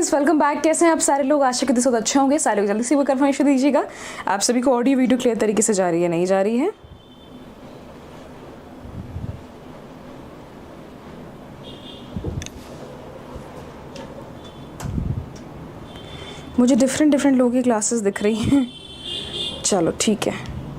Guys, welcome back. कैसे हैं आप सारे लोग? आशा करते सब अच्छे होंगे। सारे लोग जल्दी से वो कन्फर्मेशन दीजिएगा आप सभी को ऑडियो वीडियो क्लियर तरीके से जा रही है, नहीं जा रही है? मुझे डिफरेंट लोगों की क्लासेस दिख रही हैं। चलो ठीक है।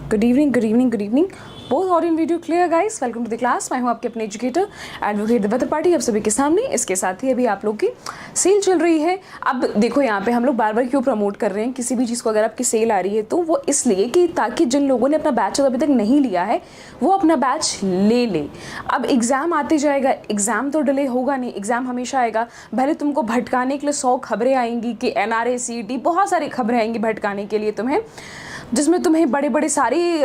Good evening, good evening, good evening. Both audio video clear guys. Welcome to the class. मैं हूं आपके अपने एजुकेटर एडवोकेट देवव्रत त्रिपाठी आप सभी के सामने। इसके साथ ही अभी आप लोग की सेल चल रही है। अब देखो यहाँ पे हम लोग बार बार क्यों प्रमोट कर रहे हैं किसी भी चीज़ को। अगर आपकी सेल आ रही है तो वो इसलिए कि ताकि जिन लोगों ने अपना बैच अभी तक नहीं लिया है वो अपना बैच ले ले। अब एग्ज़ाम आते जाएगा, एग्ज़ाम तो डिले होगा नहीं, एग्ज़ाम हमेशा आएगा। भले तुमको भटकाने के लिए 100 खबरें आएंगी कि NRA CET, बहुत सारी खबरें आएंगी भटकाने के लिए तुम्हें, जिसमें तुम्हें बड़े बड़े सारी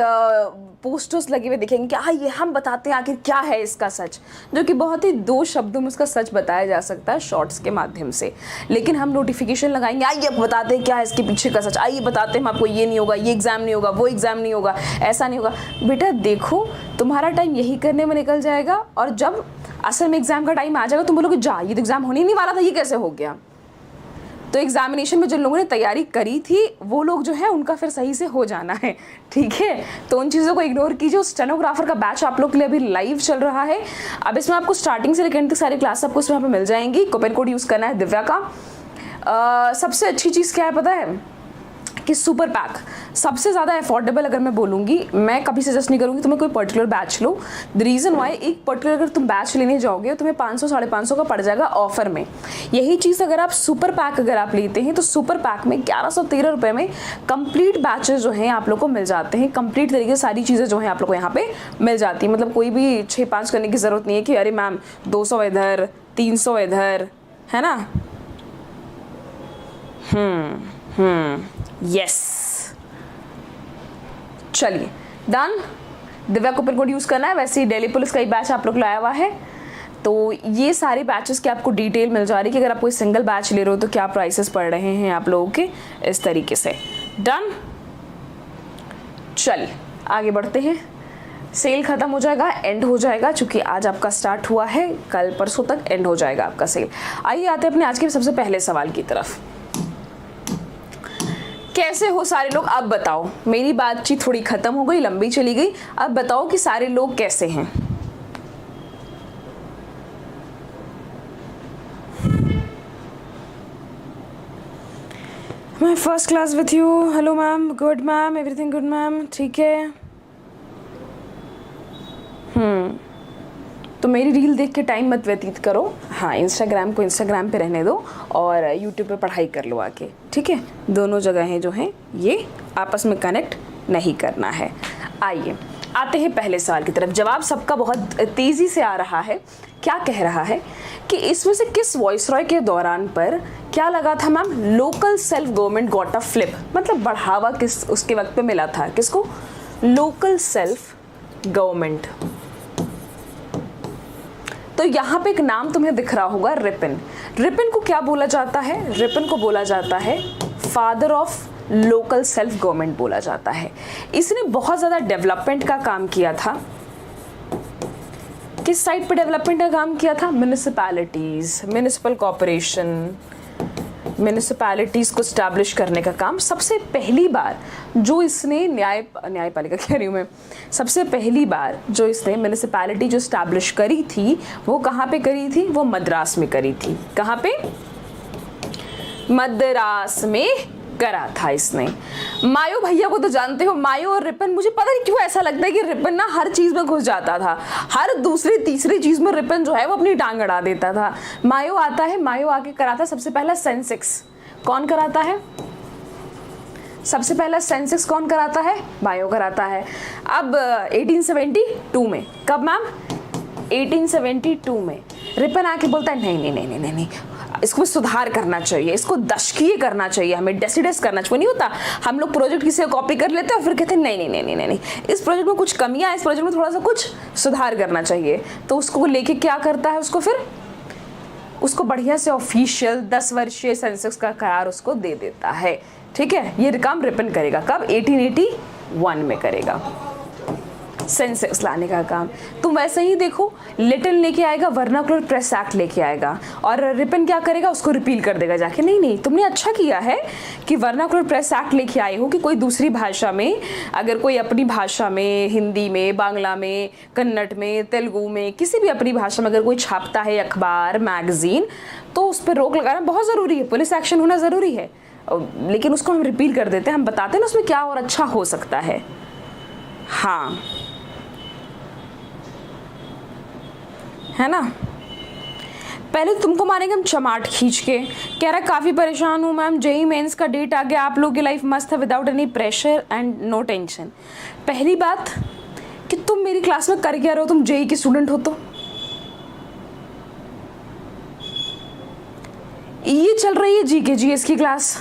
पोस्टर्स लगे हुए दिखेंगे कि हाँ ये हम बताते हैं आखिर क्या है इसका सच, जो कि बहुत ही 2 शब्दों में उसका सच बताया जा सकता है शॉर्ट्स के माध्यम से। लेकिन हम नोटिफिकेशन लगाएंगे, आइए बताते हैं क्या है इसके पीछे का सच, आइए बताते हैं हम आपको, ये नहीं होगा, ये एग्ज़ाम नहीं होगा, वो एग्ज़ाम नहीं होगा, ऐसा नहीं होगा। बेटा देखो, तुम्हारा टाइम यही करने में निकल जाएगा और जब असल में एग्ज़ाम का टाइम आ जाएगा तुम बोलोगे जा ये तो एग्ज़ाम होने ही नहीं वाला था, ये कैसे हो गया। तो एग्जामिनेशन में जिन लोगों ने तैयारी करी थी वो लोग जो है उनका फिर सही से हो जाना है, ठीक है। तो उन चीज़ों को इग्नोर कीजिए। स्टेनोग्राफर का बैच आप लोग के लिए अभी लाइव चल रहा है। अब इसमें आपको स्टार्टिंग से लेकर एंड तक सारी क्लास आपको इसमें मिल जाएंगी। कूपन कोड यूज़ करना है दिव्या का। सबसे अच्छी चीज़ क्या है पता है कि सुपर पैक सबसे ज़्यादा अफोर्डेबल। अगर मैं बोलूँगी, मैं कभी सजेस्ट नहीं करूँगी तुम्हें कोई particular batch low. The reason why, एक पर्टिकुलर अगर तुम बैच लेने जाओगे तो तुम्हें 500 550 का पड़ जाएगा ऑफर में। यही चीज़ अगर आप सुपर पैक अगर आप लेते हैं तो सुपर पैक में 1113 रुपये में कंप्लीट बैचेस जो हैं आप लोग को मिल जाते हैं। कंप्लीट तरीके से सारी चीज़ें जो हैं आप लोग को यहाँ पे मिल जाती हैं। मतलब कोई भी 6-5 करने की ज़रूरत नहीं है कि अरे मैम 200 इधर 300 इधर, है ना। यस, चलिए done. Divya coupon code use करना है। वैसे ही दिल्ली पुलिस का ही बैच आप लोग लाया हुआ है, तो ये सारे बैचेस की आपको डिटेल मिल जा रही है कि अगर आप कोई सिंगल बैच ले रहे हो तो क्या प्राइसेस पड़ रहे हैं आप लोगों के, इस तरीके से। डन, चलिए आगे बढ़ते हैं। सेल ख़त्म हो जाएगा, एंड हो जाएगा, चूँकि आज आपका स्टार्ट हुआ है, कल परसों तक एंड हो जाएगा आपका सेल। आइए आते हैं अपने आज के सबसे पहले सवाल की तरफ। कैसे हो सारे लोग? अब बताओ, मेरी बातचीत थोड़ी खत्म हो गई, लंबी चली गई। अब बताओ कि सारे लोग कैसे हैं। मैं first class with you. Hello ma'am, good ma'am, everything good ma'am, ठीक है। तो मेरी रील देख के टाइम मत व्यतीत करो। हाँ, इंस्टाग्राम को इंस्टाग्राम पे रहने दो और यूट्यूब पे पढ़ाई कर लो आके, ठीक है। दोनों जगहें जो हैं ये आपस में कनेक्ट नहीं करना है। आइए आते हैं पहले सवाल की तरफ। जवाब सबका बहुत तेज़ी से आ रहा है। क्या कह रहा है कि इसमें से किस वॉइसरॉय के दौरान पर क्या लगा था ma'am? Local self government got a flip. मतलब बढ़ावा किस उसके वक्त पे मिला था, किसको? Local self government. तो यहाँ पे एक नाम तुम्हें दिख रहा होगा, रिपन। रिपन को क्या बोला जाता है? रिपन को बोला जाता है father of local self government बोला जाता है। इसने बहुत ज़्यादा डेवलपमेंट का काम किया था। किस साइड पे डेवलपमेंट का काम किया था? म्युनिसिपैलिटीज़, म्युनिसिपल कॉर्पोरेशन, म्युनिसिपैलिटीज़ को स्टैब्लिश करने का काम। सबसे पहली बार जो इसने न्यायपालिका कह रही हूँ मैं, सबसे पहली बार जो इसने म्युनिसिपैलिटी जो स्टैब्लिश करी थी वो कहाँ पे करी थी? वो मद्रास में करी थी। कहाँ पे? मद्रास में करा था इसने। मायो भैया को तो जानते हो, मायो और रिपन। मुझे पता नहीं क्यों ऐसा लगता है कि रिपन ना हर चीज़ में घुस जाता था। हर दूसरी तीसरी चीज़ में रिपन जो है वो अपनी टांग अड़ा देता था। मायो आता है, मायो आके कराता सबसे पहला सेंसेक्स। कौन कराता है? सबसे पहला सेंसेक्स कौन कराता है? मायो कराता है। अब 1872 में, कब मैम? 1872 में रिपन आके बोलता है नहीं नहीं नहीं नहीं नहीं, इसको सुधार करना चाहिए, इसको दशकीय करना चाहिए, हमें डेसिडेस करना चाहिए। नहीं होता हम लोग प्रोजेक्ट किसी को कॉपी कर लेते हैं और फिर कहते हैं नहीं नहीं नहीं नहीं नहीं नहीं, इस प्रोजेक्ट में कुछ कमियां हैं, इस प्रोजेक्ट में थोड़ा सा कुछ सुधार करना चाहिए। तो उसको लेके क्या करता है? उसको फिर उसको बढ़िया से ऑफिशियल 10 वर्षीय सेंसेक्स का करार उसको दे देता है, ठीक है। ये काम रिपन करेगा कब? 1881 में करेगा। सेंसेस लाने का काम। तुम वैसे ही देखो, लिटिल लेके आएगा वर्नाकुलर प्रेस एक्ट लेके आएगा, और रिपन क्या करेगा, उसको रिपील कर देगा जाके। नहीं नहीं, तुमने अच्छा किया है कि वर्नाकुलर प्रेस एक्ट लेके आए हो कि कोई दूसरी भाषा में, अगर कोई अपनी भाषा में, हिंदी में, बांग्ला में, कन्नड़ में, तेलुगु में, किसी भी अपनी भाषा में अगर कोई छापता है अखबार मैगजीन, तो उस पर रोक लगाना बहुत ज़रूरी है, पुलिस एक्शन होना ज़रूरी है। लेकिन उसको हम रिपील कर देते हैं, हम बताते हैं ना उसमें क्या और अच्छा हो सकता है। हाँ, है ना। पहले तुमको मारेंगे हम चमाट खींच के। कह रहा काफ़ी परेशान हूँ मैम, जेई मेंस का डेट आ गया, आप लोगों की लाइफ मस्त है without any pressure and no tension. पहली बात कि तुम मेरी क्लास में कर क्या रहे हो, तुम जेई की स्टूडेंट हो तो ये चल रही है जीके जीएस की क्लास,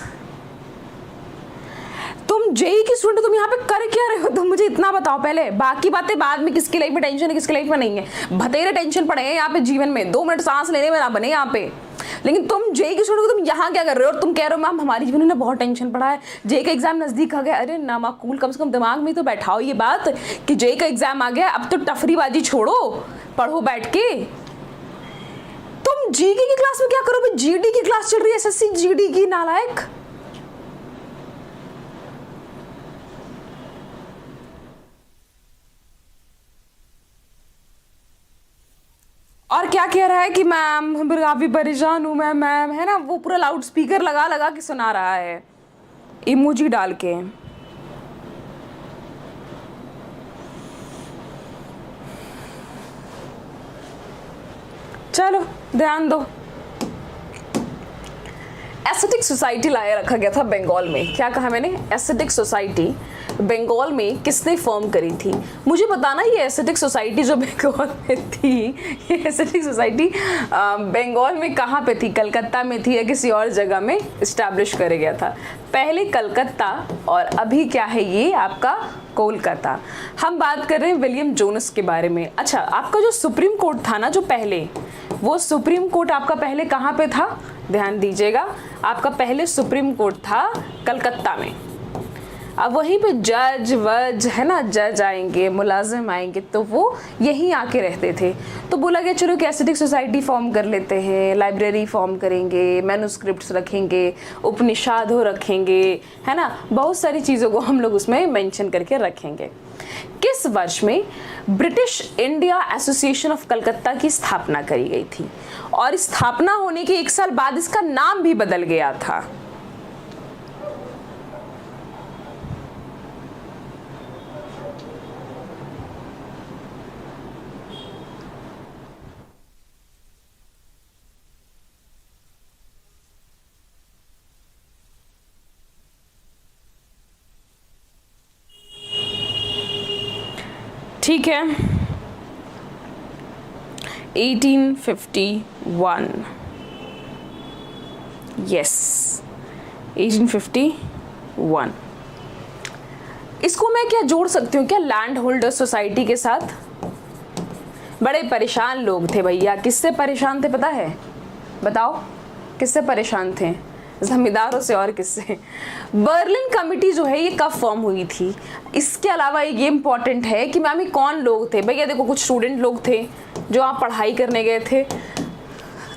तुम जेई की स्टूडेंट, तुम यहाँ पे कर क्या रहे हो, तुम मुझे इतना बताओ पहले। बाकी बातें बाद में, किसकी लाइफ में टेंशन है किसकी लाइफ में नहीं है, भतेरे टेंशन पड़े हैं यहाँ पे जीवन में, 2 मिनट सांस लेने में ना बने यहाँ पे। लेकिन तुम जेई की स्टूडेंट हो, तुम यहाँ क्या कर रहे हो, और तुम कह रहे हो मैम हमारी जीवन में बहुत टेंशन पड़ा है, जेई का एग्जाम नजदीक आ गया। अरे ना माकूल, कम से कम दिमाग में तो बैठाओ ये बात कि जेई का एग्जाम आ गया, अब तो टफरीबाजी छोड़ो, पढ़ो बैठ के। तुम जीके की क्लास में क्या करो भाई, जीडी की क्लास चल रही है, एसएससी जीडी की, नालायक। और क्या कह रहा है कि मैम काफी परेशान हूँ मैम, है ना, वो पूरा लाउड स्पीकर लगा लगा के सुना रहा है इमोजी डाल के। चलो ध्यान दो। एस्थेटिक सोसाइटी लाया रखा गया था बंगाल में। क्या कहा मैंने, एस्थेटिक सोसाइटी बंगाल में किसने फॉर्म करी थी, मुझे बताना। ये एस्थेटिक सोसाइटी जो बंगाल में थी, ये एस्थेटिक सोसाइटी बंगाल में कहाँ पे थी, कलकत्ता में थी या किसी और जगह में इस्टेब्लिश कर गया था। पहले कलकत्ता और अभी क्या है ये आपका कोलकाता। हम बात कर रहे हैं विलियम जोनस के बारे में। अच्छा, आपका जो सुप्रीम कोर्ट था ना जो पहले, वो सुप्रीम कोर्ट आपका पहले कहाँ पे था, ध्यान दीजिएगा, आपका पहले सुप्रीम कोर्ट था कलकत्ता में। अब वहीं पे जज वज है ना, जज आएंगे, मुलाजिम आएंगे, तो वो यहीं आके रहते थे। तो बोला गया चलो कि एस्थेटिक सोसाइटी फॉर्म कर लेते हैं, लाइब्रेरी फॉर्म करेंगे, मैन्युस्क्रिप्ट्स रखेंगे, उपनिषादों रखेंगे, है ना, बहुत सारी चीज़ों को हम लोग उसमें मेंशन करके रखेंगे। किस वर्ष में British India association of Calcutta की स्थापना करी गई थी, और स्थापना होने के 1 साल बाद इसका नाम भी बदल गया था। ठीक है, 1851, यस 1851। इसको मैं क्या जोड़ सकती हूँ क्या लैंड होल्डर सोसाइटी के साथ। बड़े परेशान लोग थे भैया, किससे परेशान थे पता है, बताओ किससे परेशान थे, जमींदारों से और किससे। बर्लिन कमेटी जो है ये कब फॉर्म हुई थी, इसके अलावा ये इंपॉर्टेंट है कि मैम ये कौन लोग थे। भैया देखो, कुछ स्टूडेंट लोग थे जो आप पढ़ाई करने गए थे।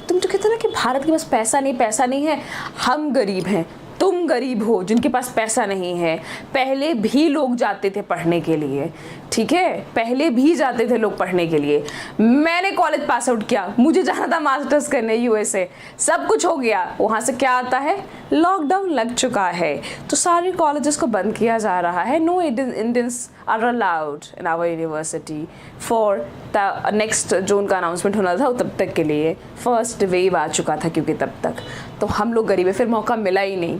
तुम तो कहते ना कि भारत के पास पैसा नहीं है, हम गरीब हैं, तुम गरीब हो जिनके पास पैसा नहीं है। पहले भी लोग जाते थे पढ़ने के लिए, ठीक है, पहले भी जाते थे लोग पढ़ने के लिए। मैंने कॉलेज पास आउट किया, मुझे जाना था मास्टर्स करने यूएसए, सब कुछ हो गया। वहाँ से क्या आता है, लॉकडाउन लग चुका है, तो सारे कॉलेजेस को बंद किया जा रहा है। No Indians are allowed in our university for the next, जो उनका अनाउंसमेंट होना था तब तक के लिए फर्स्ट वेव आ चुका था, क्योंकि तब तक तो हम लोग गरीब है, फिर मौका मिला ही नहीं,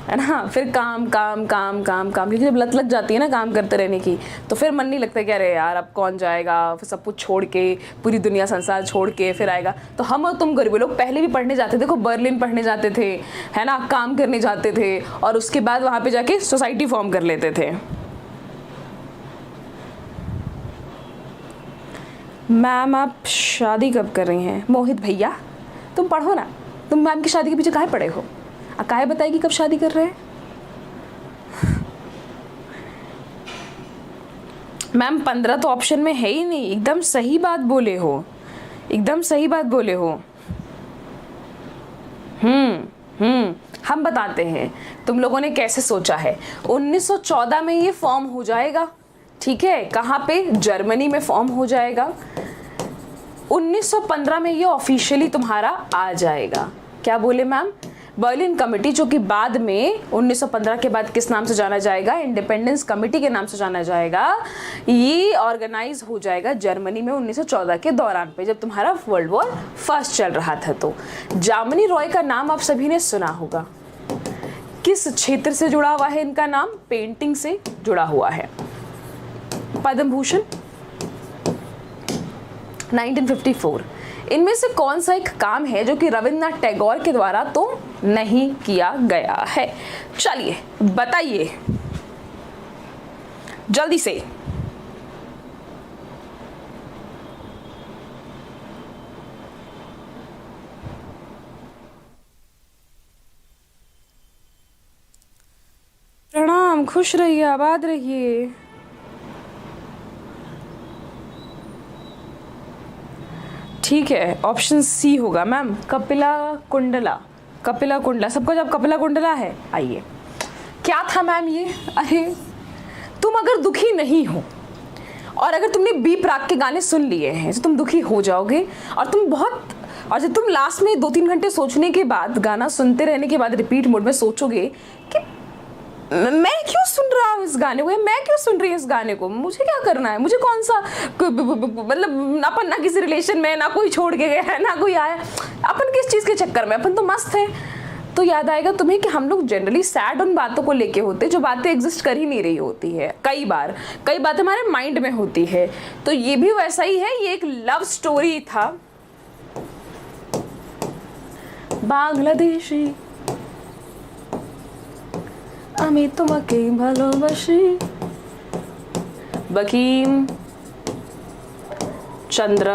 है ना। फिर काम काम काम काम काम, लेकिन जब लत लग जाती है ना काम करते रहने की, तो फिर मन नहीं लगता कि अरे यार अब कौन जाएगा, फिर सब कुछ छोड़ के, पूरी दुनिया संसार छोड़ के फिर आएगा। तो हम और तुम गरीब लोग पहले भी पढ़ने जाते थे, देखो बर्लिन पढ़ने जाते थे, है ना, काम करने जाते थे, और उसके बाद वहाँ पे जाके सोसाइटी फॉर्म कर लेते थे। मैम आप शादी कब कर रही हैं, मोहित भैया तुम पढ़ो ना, तुम मैम की शादी के पीछे काहे पड़े हो, काहे बताएगी कब शादी कर रहे हैं। मैम 15 तो ऑप्शन में है ही नहीं, एकदम सही बात बोले हो, एकदम सही बात बोले हो। हम बताते हैं तुम लोगों ने कैसे सोचा है। 1914 में ये फॉर्म हो जाएगा, ठीक है, कहाँ पे, जर्मनी में फॉर्म हो जाएगा। 1915 में ये ऑफिशियली तुम्हारा आ जाएगा। क्या बोले मैम, बर्लिन कमेटी, जो कि बाद में 1915 के बाद किस नाम से जाना जाएगा, इंडिपेंडेंस कमेटी के नाम से जाना जाएगा। ये ऑर्गेनाइज हो जाएगा जर्मनी में 1914 के दौरान पे, जब तुम्हारा वर्ल्ड वॉर फर्स्ट चल रहा था। तो जामिनी रॉय का नाम आप सभी ने सुना होगा। किस क्षेत्र से जुड़ा हुआ है इनका नाम, पेंटिंग से जुड़ा हुआ है। पद्म भूषण 1954। इनमें से कौन सा एक काम है जो कि रविंद्रनाथ टैगोर के द्वारा तो नहीं किया गया है? चलिए बताइए जल्दी से। प्रणाम, खुश रहिए, आबाद रहिए। ठीक है, ऑप्शन सी होगा मैम, कपिला कुंडला। कपिला कुंडला, सबको जब कपिला कुंडला है। आइए, क्या था मैम ये? अरे तुम अगर दुखी नहीं हो और अगर तुमने बी प्राक के गाने सुन लिए हैं तो तुम दुखी हो जाओगे, और जब तुम लास्ट में 2-3 घंटे सोचने के बाद, गाना सुनते रहने के बाद रिपीट मोड में सोचोगे कि मैं क्यों सुन रहा हूँ इस गाने को, मैं क्यों सुन रही हूँ इस गाने को, मुझे क्या करना है, मुझे कौन सा, मतलब अपन ना किसी रिलेशन में, ना कोई छोड़ के गया है, ना कोई आया, अपन किस चीज़ के चक्कर में, अपन तो मस्त है। तो याद आएगा तुम्हें कि हम लोग जनरली सैड उन बातों को लेके होते जो बातें एग्जिस्ट कर ही नहीं रही होती है। कई बातें हमारे माइंड में होती है। तो ये भी वैसा ही है, ये एक लव स्टोरी था। बांग्लादेशी আমি তোমাকেই ভালোবাসি, बकीम चंद्र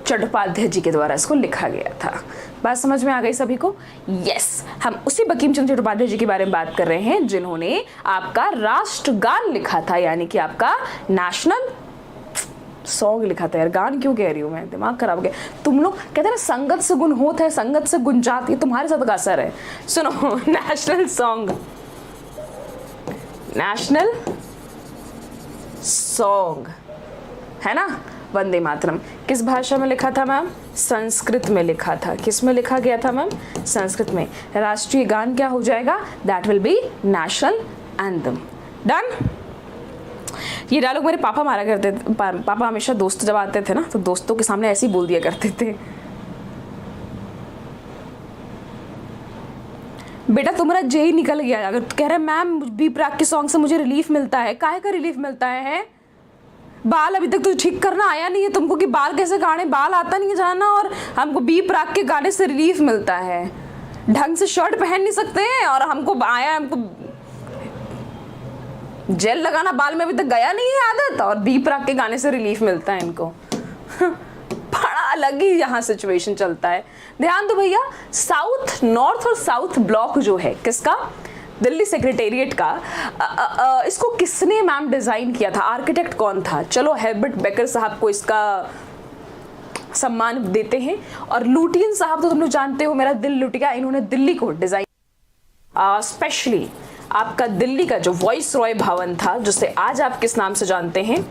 चट्टोपाध्याय जी के द्वारा इसको लिखा गया था। बात समझ में आ गई सभी को? यस, हम उसी बकीम चंद्र चट्टोपाध्याय जी के बारे में बात कर रहे हैं जिन्होंने आपका राष्ट्रगान लिखा था, यानी कि आपका नेशनल सॉन्ग लिखा था। यार गान क्यों कह रही हूँ मैं, दिमाग खराब हो गया। तुम लोग कहते हैं ना संगत से गुण होता है, संगत से गुण जात, ये तुम्हारे साथ का असर है। सुनो, नेशनल सॉन्ग, नेशनल सॉन्ग है ना, वंदे मातरम। किस भाषा में लिखा था मैम? संस्कृत में लिखा था। किस में लिखा गया था मैम? संस्कृत में। राष्ट्रीय गान क्या हो जाएगा? That will be national anthem. Done. ये डायलॉग मेरे पापा मारा करते थे। पापा हमेशा दोस्त जब आते थे ना तो दोस्तों के सामने ऐसे ही बोल दिया करते थे, बेटा तुम्हारा जेई निकल गया। अगर कह रहे मैम बी प्राक के सॉन्ग से मुझे रिलीफ मिलता है, काहे का रिलीफ मिलता है? बाल अभी तक तो ठीक करना आया नहीं है तुमको कि बाल कैसे काटे, बाल आता नहीं है जाना, और हमको बी प्राक के गाने से रिलीफ मिलता है। ढंग से शर्ट पहन नहीं सकते हैं और हमको हमको जेल लगाना बाल में अभी तक गया नहीं है आदत, और बी प्राक के गाने से रिलीफ मिलता है इनको। बड़ा अलग ही यहाँ सिचुएशन चलता है। ध्यान दो भैया, साउथ, नॉर्थ और साउथ ब्लॉक जो है किसका? दिल्ली सेक्रेटेरिएट का। इसको किसने मैम डिजाइन किया था? आर्किटेक्ट कौन था? चलो हेrbert बेकर साहब को इसका सम्मान देते हैं। और लुटियन साहब तो तुम लोग जानते हो, मेरा दिल लुट गया, इन्होंने दिल्ली को डिजाइन, स्पेशली आपका दिल्ली का जो वॉइस रॉय भवन था, जिसे आज आप किस नाम से जानते हैं?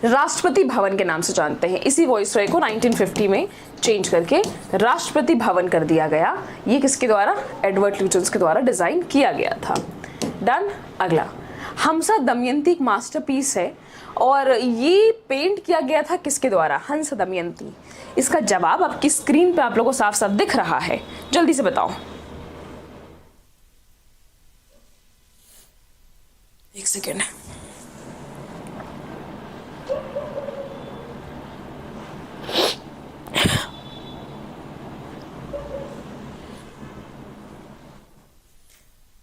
राष्ट्रपति भवन के नाम से जानते हैं। इसी वॉइस रॉय को 1950 में चेंज करके राष्ट्रपति भवन कर दिया गया। ये किसके द्वारा? एडवर्ड ल्यूटन्स के द्वारा डिजाइन किया गया था। डन। अगला, हमसा दमयंती एक मास्टरपीस है और ये पेंट किया गया था किसके द्वारा? हंस दमयंती। इसका जवाब आपकी स्क्रीन पे आप लोगों को साफ साफ दिख रहा है, जल्दी से बताओ। एक सेकेंड।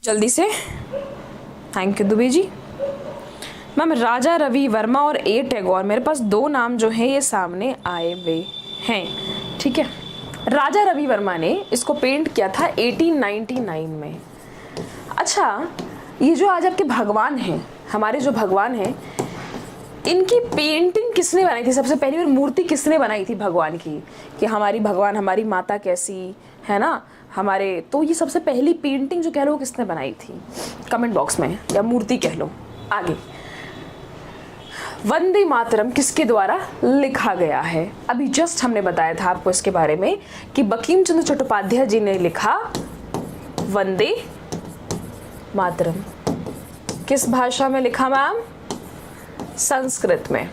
जल्दी से। Thank you Dubey ji. Ma'am Raja Ravi Varma और ए टैगोर, मेरे पास दो नाम जो हैं ये सामने आए हुए हैं, ठीक है। राजा रवि वर्मा ने इसको पेंट किया था 1899 में। अच्छा, ये जो आज आपके भगवान हैं हमारे जो भगवान हैं इनकी पेंटिंग किसने बनाई थी? सबसे पहली बार मूर्ति किसने बनाई थी भगवान की, कि हमारी भगवान, हमारी माता कैसी है ना हमारे, तो ये सबसे पहली पेंटिंग जो कह लो किसने बनाई थी? कमेंट बॉक्स में, या मूर्ति कह लो। आगे, वंदे मातरम किसके द्वारा लिखा गया है? अभी जस्ट हमने बताया था आपको इसके बारे में कि बंकिम चंद्र चट्टोपाध्याय जी ने लिखा वंदे मातरम। किस भाषा में लिखा मैम? संस्कृत में।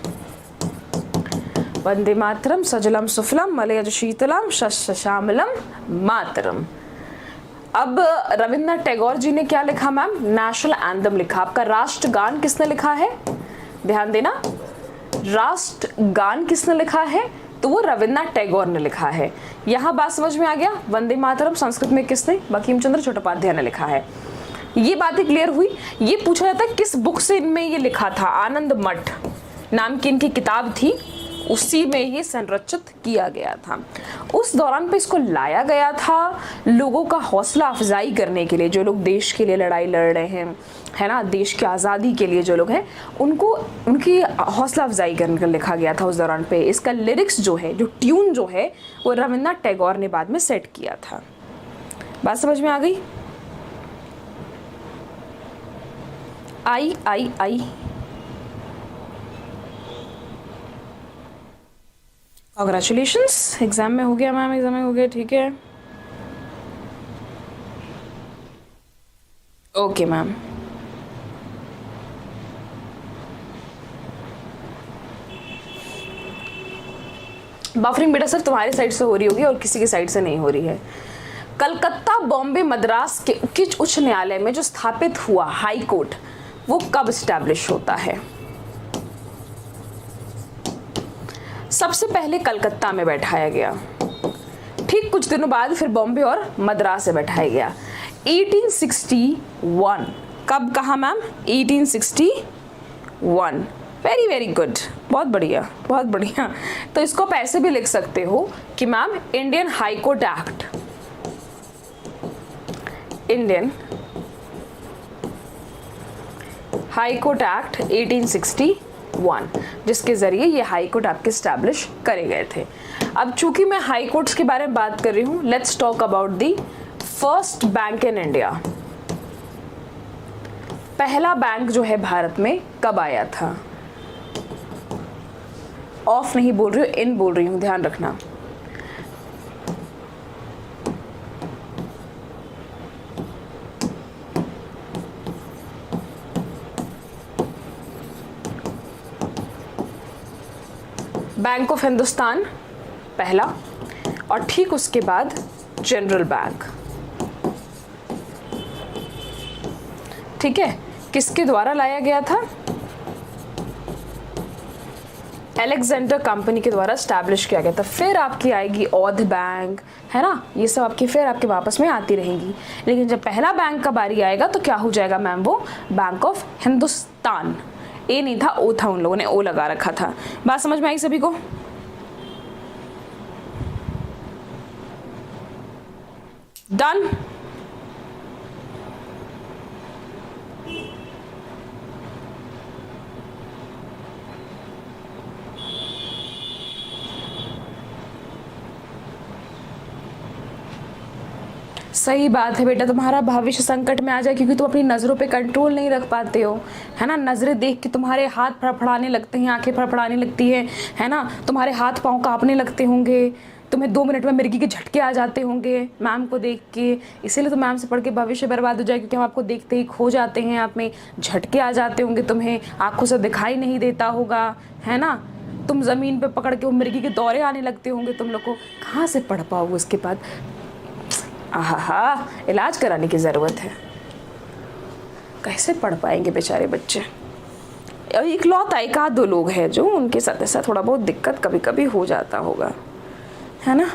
वंदे मातरम सजलम सुफलम मलयज शीतलम शस्य श्यामलम मातरम। अब रविन्द्रनाथ टैगोर जी ने क्या लिखा मैम? नेशनल एंथम लिखा। आपका राष्ट्रगान किसने लिखा है? ध्यान देना, राष्ट्रगान किसने लिखा है? तो वो रविन्द्रनाथ टैगोर ने लिखा है। यहां बात समझ में आ गया? वंदे मातरम संस्कृत में किसने? बंकिम चंद्र चट्टोपाध्याय ने लिखा है। ये बातें क्लियर हुई। ये पूछा जाता है किस बुक से इनमें ये लिखा था? आनंद मठ नाम की इनकी किताब थी, उसी में ये संरचित किया गया था। उस दौरान पे इसको लाया गया था लोगों का हौसला अफजाई करने के लिए, जो लोग देश के लिए लड़ाई लड़ रहे हैं, है ना, देश की आज़ादी के लिए जो लोग हैं, उनको उनकी हौसला अफजाई करने के लिए लिखा गया था उस दौरान पे। इसका लिरिक्स जो है, जो ट्यून जो है, वो रविन्द्रनाथ टैगोर ने बाद में सेट किया था। बात समझ में आ गई? आई कांग्रेचुलेशंस, एग्जाम में हो गया मैम, एग्जाम में हो गया, ठीक है, ओके मैम। बफरिंग बेटा सर तुम्हारी साइड से हो रही होगी और किसी की साइड से नहीं हो रही है। कलकत्ता, बॉम्बे, मद्रास के उच्च न्यायालय में जो स्थापित हुआ हाई कोर्ट, वो कब स्टैब्लिश होता है? सबसे पहले कलकत्ता में बैठाया गया, ठीक कुछ दिनों बाद फिर बॉम्बे और मद्रास से बैठाया गया। 1861। कब कहा मैम? 1861। वेरी वेरी गुड, बहुत बढ़िया बहुत बढ़िया। तो इसको आप ऐसे भी लिख सकते हो कि ma'am Indian high court act, Indian high court act 1861, जिसके जरिए ये हाई कोर्ट आपके स्टैब्लिश करे गए थे। अब चूंकि मैं हाई कोर्ट्स के बारे में बात कर रही हूँ, let's talk about the first bank in India. पहला बैंक जो है भारत में कब आया था? ऑफ नहीं बोल रही हूँ, इन बोल रही हूँ, ध्यान रखना। बैंक ऑफ हिंदुस्तान पहला, और ठीक उसके बाद जनरल बैंक। ठीक है, किसके द्वारा लाया गया था? अलेक्जेंडर कंपनी के द्वारा स्टैब्लिश किया गया था। फिर आपकी आएगी औध बैंक, है ना, ये सब आपकी फिर आपके वापस में आती रहेंगी। लेकिन जब पहला बैंक का बारी आएगा तो क्या हो जाएगा मैम? वो बैंक ऑफ हिंदुस्तान। ए नहीं था, ओ था, उन लोगों ने ओ लगा रखा था। बात समझ में आई सभी को? डन। सही बात है बेटा, तुम्हारा भविष्य संकट में आ जाए क्योंकि तुम अपनी नज़रों पे कंट्रोल नहीं रख पाते हो, है ना। नज़रें देख के तुम्हारे हाथ फड़फड़ाने लगते हैं, आंखें फड़फड़ाने लगती है ना, तुम्हारे हाथ पांव कांपने लगते होंगे, तुम्हें 2 मिनट में मिर्गी के झटके आ जाते होंगे मैम को देख के। इसीलिए तो मैम से पढ़ के भविष्य बर्बाद हो जाए, क्योंकि हम आपको देखते ही खो जाते हैं, आप में झटके आ जाते होंगे, तुम्हें आंखों से दिखाई नहीं देता होगा, है ना। तुम ज़मीन पे पकड़ के वो मिर्गी के दौरे आने लगते होंगे, तुम लोग को कहाँ से पढ़ पाओगे उसके बाद। आहा, इलाज कराने की ज़रूरत है, कैसे पढ़ पाएंगे बेचारे बच्चे। इकलौता एक आध 2 लोग हैं जो उनके साथ ऐसा थोड़ा बहुत दिक्कत कभी कभी हो जाता होगा, है ना।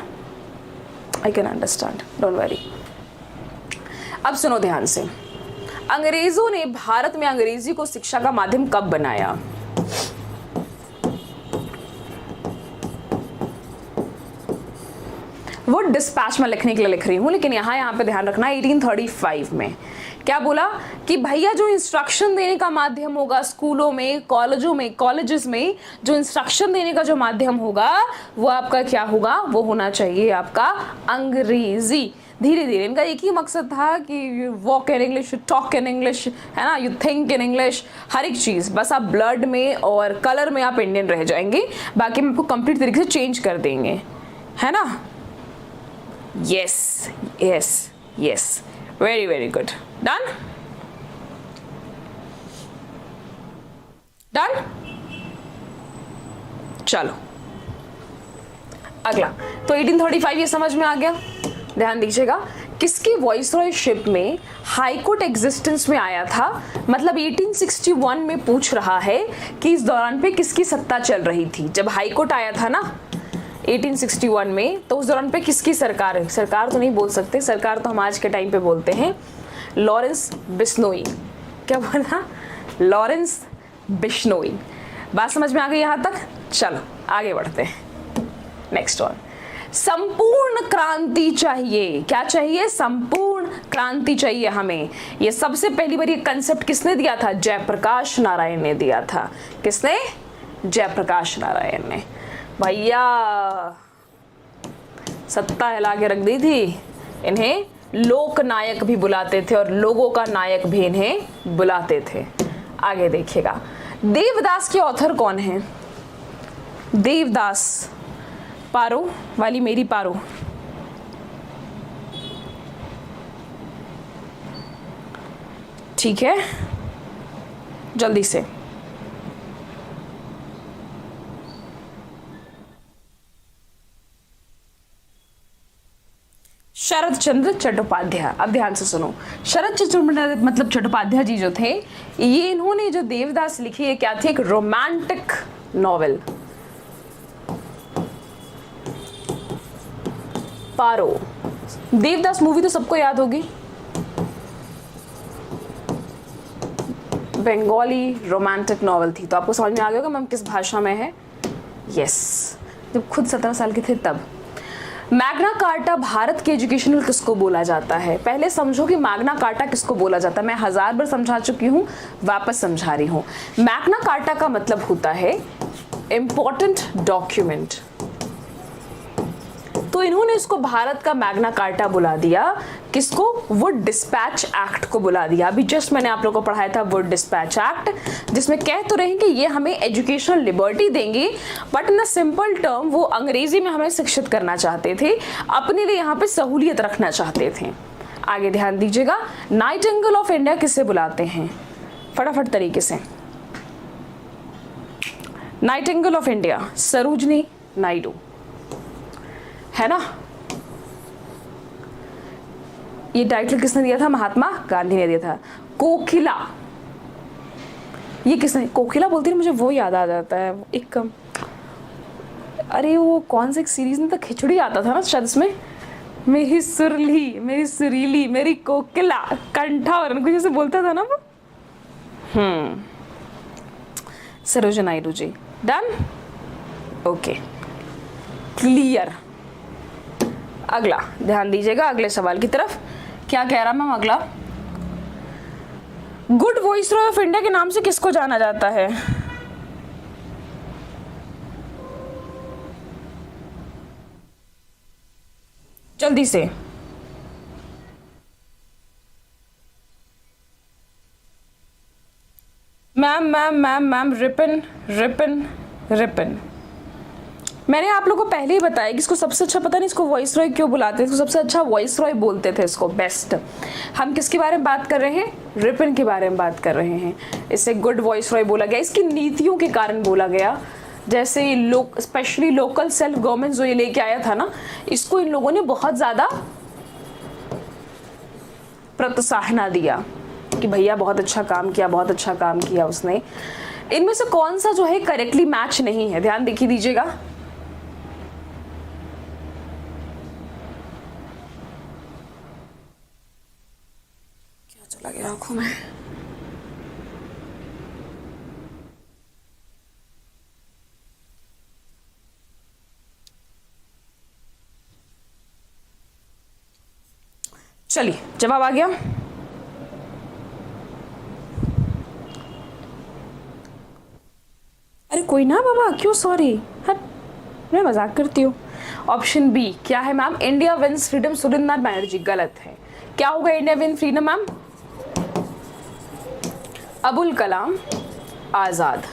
I can understand, don't worry. अब सुनो ध्यान से, अंग्रेजों ने भारत में अंग्रेजी को शिक्षा का माध्यम कब बनाया? वो डिस्पैच में लिखने के लिए लिख रही हूँ, लेकिन यहाँ पे ध्यान रखना 1835 में। क्या बोला कि भैया जो इंस्ट्रक्शन देने का माध्यम होगा स्कूलों में, कॉलेजों में, कॉलेजेस में जो इंस्ट्रक्शन देने का जो माध्यम होगा वो आपका क्या होगा, वो होना चाहिए आपका अंग्रेजी। धीरे धीरे इनका एक ही मकसद था कि you walk in English, you talk in English, है ना, यू थिंक इन इंग्लिश, हर एक चीज़। बस आप ब्लड में और कलर में आप इंडियन रह जाएंगे, बाकी हम आपको कंप्लीट तरीके से चेंज कर देंगे, है ना। Yes yes yes, very very good, done done. चलो अगला, तो 1835 ये समझ में आ गया। ध्यान दीजिएगा, किसकी वॉइसरॉयशिप में हाईकोर्ट एग्जिस्टेंस में आया था, मतलब 1861 में पूछ रहा है कि इस दौरान पे किसकी सत्ता चल रही थी। जब हाईकोर्ट आया था ना 1861 में, तो उस दौरान पे किसकी सरकार है, सरकार तो नहीं बोल सकते, सरकार तो हम आज के टाइम पे बोलते हैं, लॉरेंस बिश्नोई। क्या बोला, लॉरेंस बिश्नोई। बात समझ में आ गई यहाँ तक। चलो आगे बढ़ते हैं, नेक्स्ट वन। संपूर्ण क्रांति चाहिए, क्या चाहिए, संपूर्ण क्रांति चाहिए हमें। ये सबसे पहली बार ये कंसेप्ट किसने दिया था, जयप्रकाश नारायण ने दिया था। किसने, जयप्रकाश नारायण ने। भैया सत्ता हिला के रख दी थी। इन्हें लोक नायक भी बुलाते थे और लोगों का नायक भी इन्हें बुलाते थे। आगे देखिएगा, देवदास के ऑथर कौन है, देवदास, पारो वाली मेरी पारो, ठीक है, जल्दी से। शरद चंद्र चट्टोपाध्याय। अब ध्यान से सुनो, शरद चंद्र मतलब चट्टोपाध्याय जी जो थे, ये इन्होंने जो देवदास लिखी है क्या थी, एक रोमांटिक नॉवेल। पारो, देवदास मूवी तो सबको याद होगी, बंगाली रोमांटिक नॉवेल थी। तो आपको समझ में आ गया होगा मैम किस भाषा में है। यस, जब खुद 17 साल के थे तब। मैग्ना कार्टा भारत के एजुकेशनल किसको बोला जाता है, पहले समझो कि मैग्ना कार्टा किसको बोला जाता है। मैं 1000 बार समझा चुकी हूँ, वापस समझा रही हूँ। मैग्ना कार्टा का मतलब होता है इंपॉर्टेंट डॉक्यूमेंट। तो इन्होंने इसको भारत का मैग्ना कार्टा बुला दिया, किसको, वुड डिस्पैच एक्ट को बुला दिया। अभी जस्ट मैंने आप लोगों को पढ़ाया था वुड डिस्पैच एक्ट, जिसमें कह तो रहे हैं कि ये हमें एजुकेशनल लिबर्टी देंगे, but in a simple term वो अंग्रेजी में हमें शिक्षित करना चाहते थे, अपने लिए यहाँ पे सहूलियत रखना चाहते थे। आगे ध्यान दीजिएगा, नाइटिंगेल ऑफ इंडिया किससे बुलाते हैं, फटाफट तरीके से। Nightingale of India Sarojini Naidu, है ना। ये टाइटल किसने दिया था, महात्मा गांधी ने दिया था। कोकिला, ये किसने, कोकिला बोलती है मुझे वो याद आ जाता है एक, अरे वो कौन से एक सीरीज में तो खिचड़ी आता था ना शायद, इसमें मेरी सुरली, मेरी सुरीली, मेरी कोकिला, कंठावरन कुछ ऐसे बोलता था ना वो। Sarojini Naidu ji, done, okay, clear. अगला ध्यान दीजिएगा, अगले सवाल की तरफ। क्या कह रहा मैम अगला, गुड वॉइसरॉय ऑफ इंडिया के नाम से किसको जाना जाता है, जल्दी से। Ma'am ma'am ma'am ma'am Ripon Ripon Ripon. मैंने आप लोगों को पहले ही बताया कि इसको सबसे अच्छा, पता नहीं इसको वॉइस रॉय क्यों बुलाते हैं, इसको सबसे अच्छा वॉइस रॉय बोलते थे, इसको बेस्ट। हम किसके बारे में बात कर रहे हैं, रिपन के बारे में बात कर रहे हैं। इससे गुड वॉइस रॉय बोला गया, इसकी नीतियों के कारण बोला गया। जैसे स्पेशली लोकल सेल्फ गवर्नमेंट जो ये लेके आया था ना, इसको इन लोगों ने बहुत ज़्यादा प्रोत्साहन दिया कि भैया बहुत अच्छा काम किया, बहुत अच्छा काम किया उसने। इनमें से कौन सा जो है करेक्टली मैच नहीं है, ध्यान देखिए दीजिएगा। क्या चला गया आंखों में, चलिए जवाब आ गया। कोई ना बाबा, क्यों सॉरी, हट, मैं मजाक करती हूँ। ऑप्शन बी क्या है ma'am? India wins freedom Surendranath Banerjee. गलत है। क्या होगा India win freedom ma'am? Abul Kalam Azad.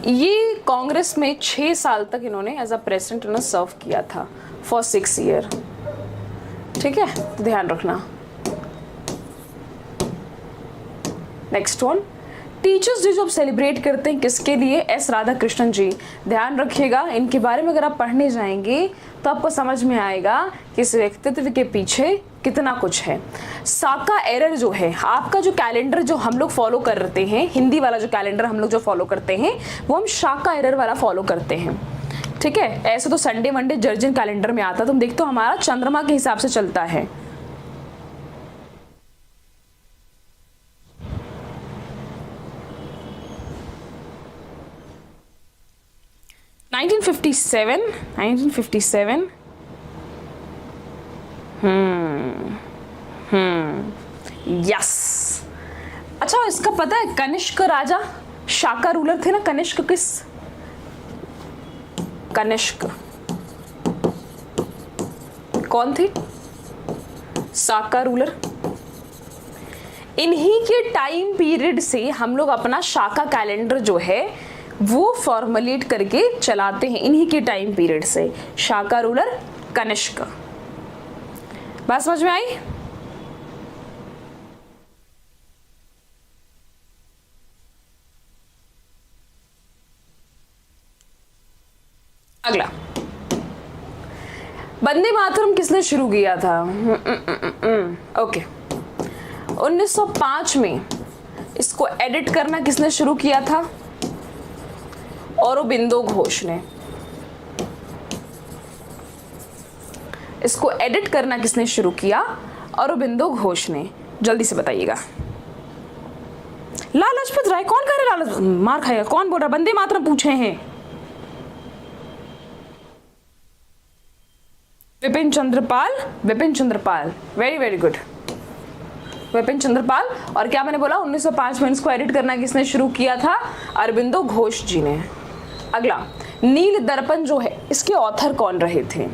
ये कांग्रेस में 6 साल तक इन्होंने एज अ प्रेसिडेंट इन्होंने सर्व किया था फॉर 6 ईयर। ठीक है, ध्यान रखना। नेक्स्ट वन, टीचर्स डे जो आप सेलिब्रेट करते हैं किसके लिए? एस राधा कृष्णन जी। ध्यान रखिएगा, इनके बारे में अगर आप पढ़ने जाएंगे तो आपको समझ में आएगा कि इस व्यक्तित्व के पीछे कितना कुछ है। साका एरर जो है, आपका जो कैलेंडर जो हम लोग फॉलो करते हैं, हिंदी वाला जो कैलेंडर हम लोग जो फॉलो करते हैं वो हम शाका एरर वाला फॉलो करते हैं। ठीक है, ऐसे तो संडे मंडे जर्जियन कैलेंडर में आता, तुम देखते हो हमारा चंद्रमा के हिसाब से चलता है। Nineteen fifty seven. यस। अच्छा, इसका पता है कनिष्क राजा शाका रूलर थे ना? कनिष्क किस? कनिष्क कौन थे? साका रूलर। इन्हीं के टाइम पीरियड से हम लोग अपना शाका कैलेंडर जो है वो फॉर्मुलेट करके चलाते हैं, इन्हीं के टाइम पीरियड से। शाका रूलर कनिष्क। बात समझ में आई? अगला, वंदे मातरम किसने शुरू किया था? ओके, 1905 में इसको एडिट करना किसने शुरू किया था? औरोबिंदो घोष ने। इसको एडिट करना किसने शुरू किया? औरोबिंदो घोष ने। जल्दी से बताइएगा। लाला लाजपत राय। कौन कह रहा है लाला? मार खाएगा। कौन बोल रहा? वंदे मातरम पूछे हैं। Vipin Chandrapal. Vipin Chandrapal, very very good, Vipin Chandrapal. और क्या मैंने बोला? 1905 में इसको एडिट करना किसने शुरू किया था? अरबिंदो घोष जी ने। अगला, नील दर्पण जो है इसके ऑथर कौन रहे थे?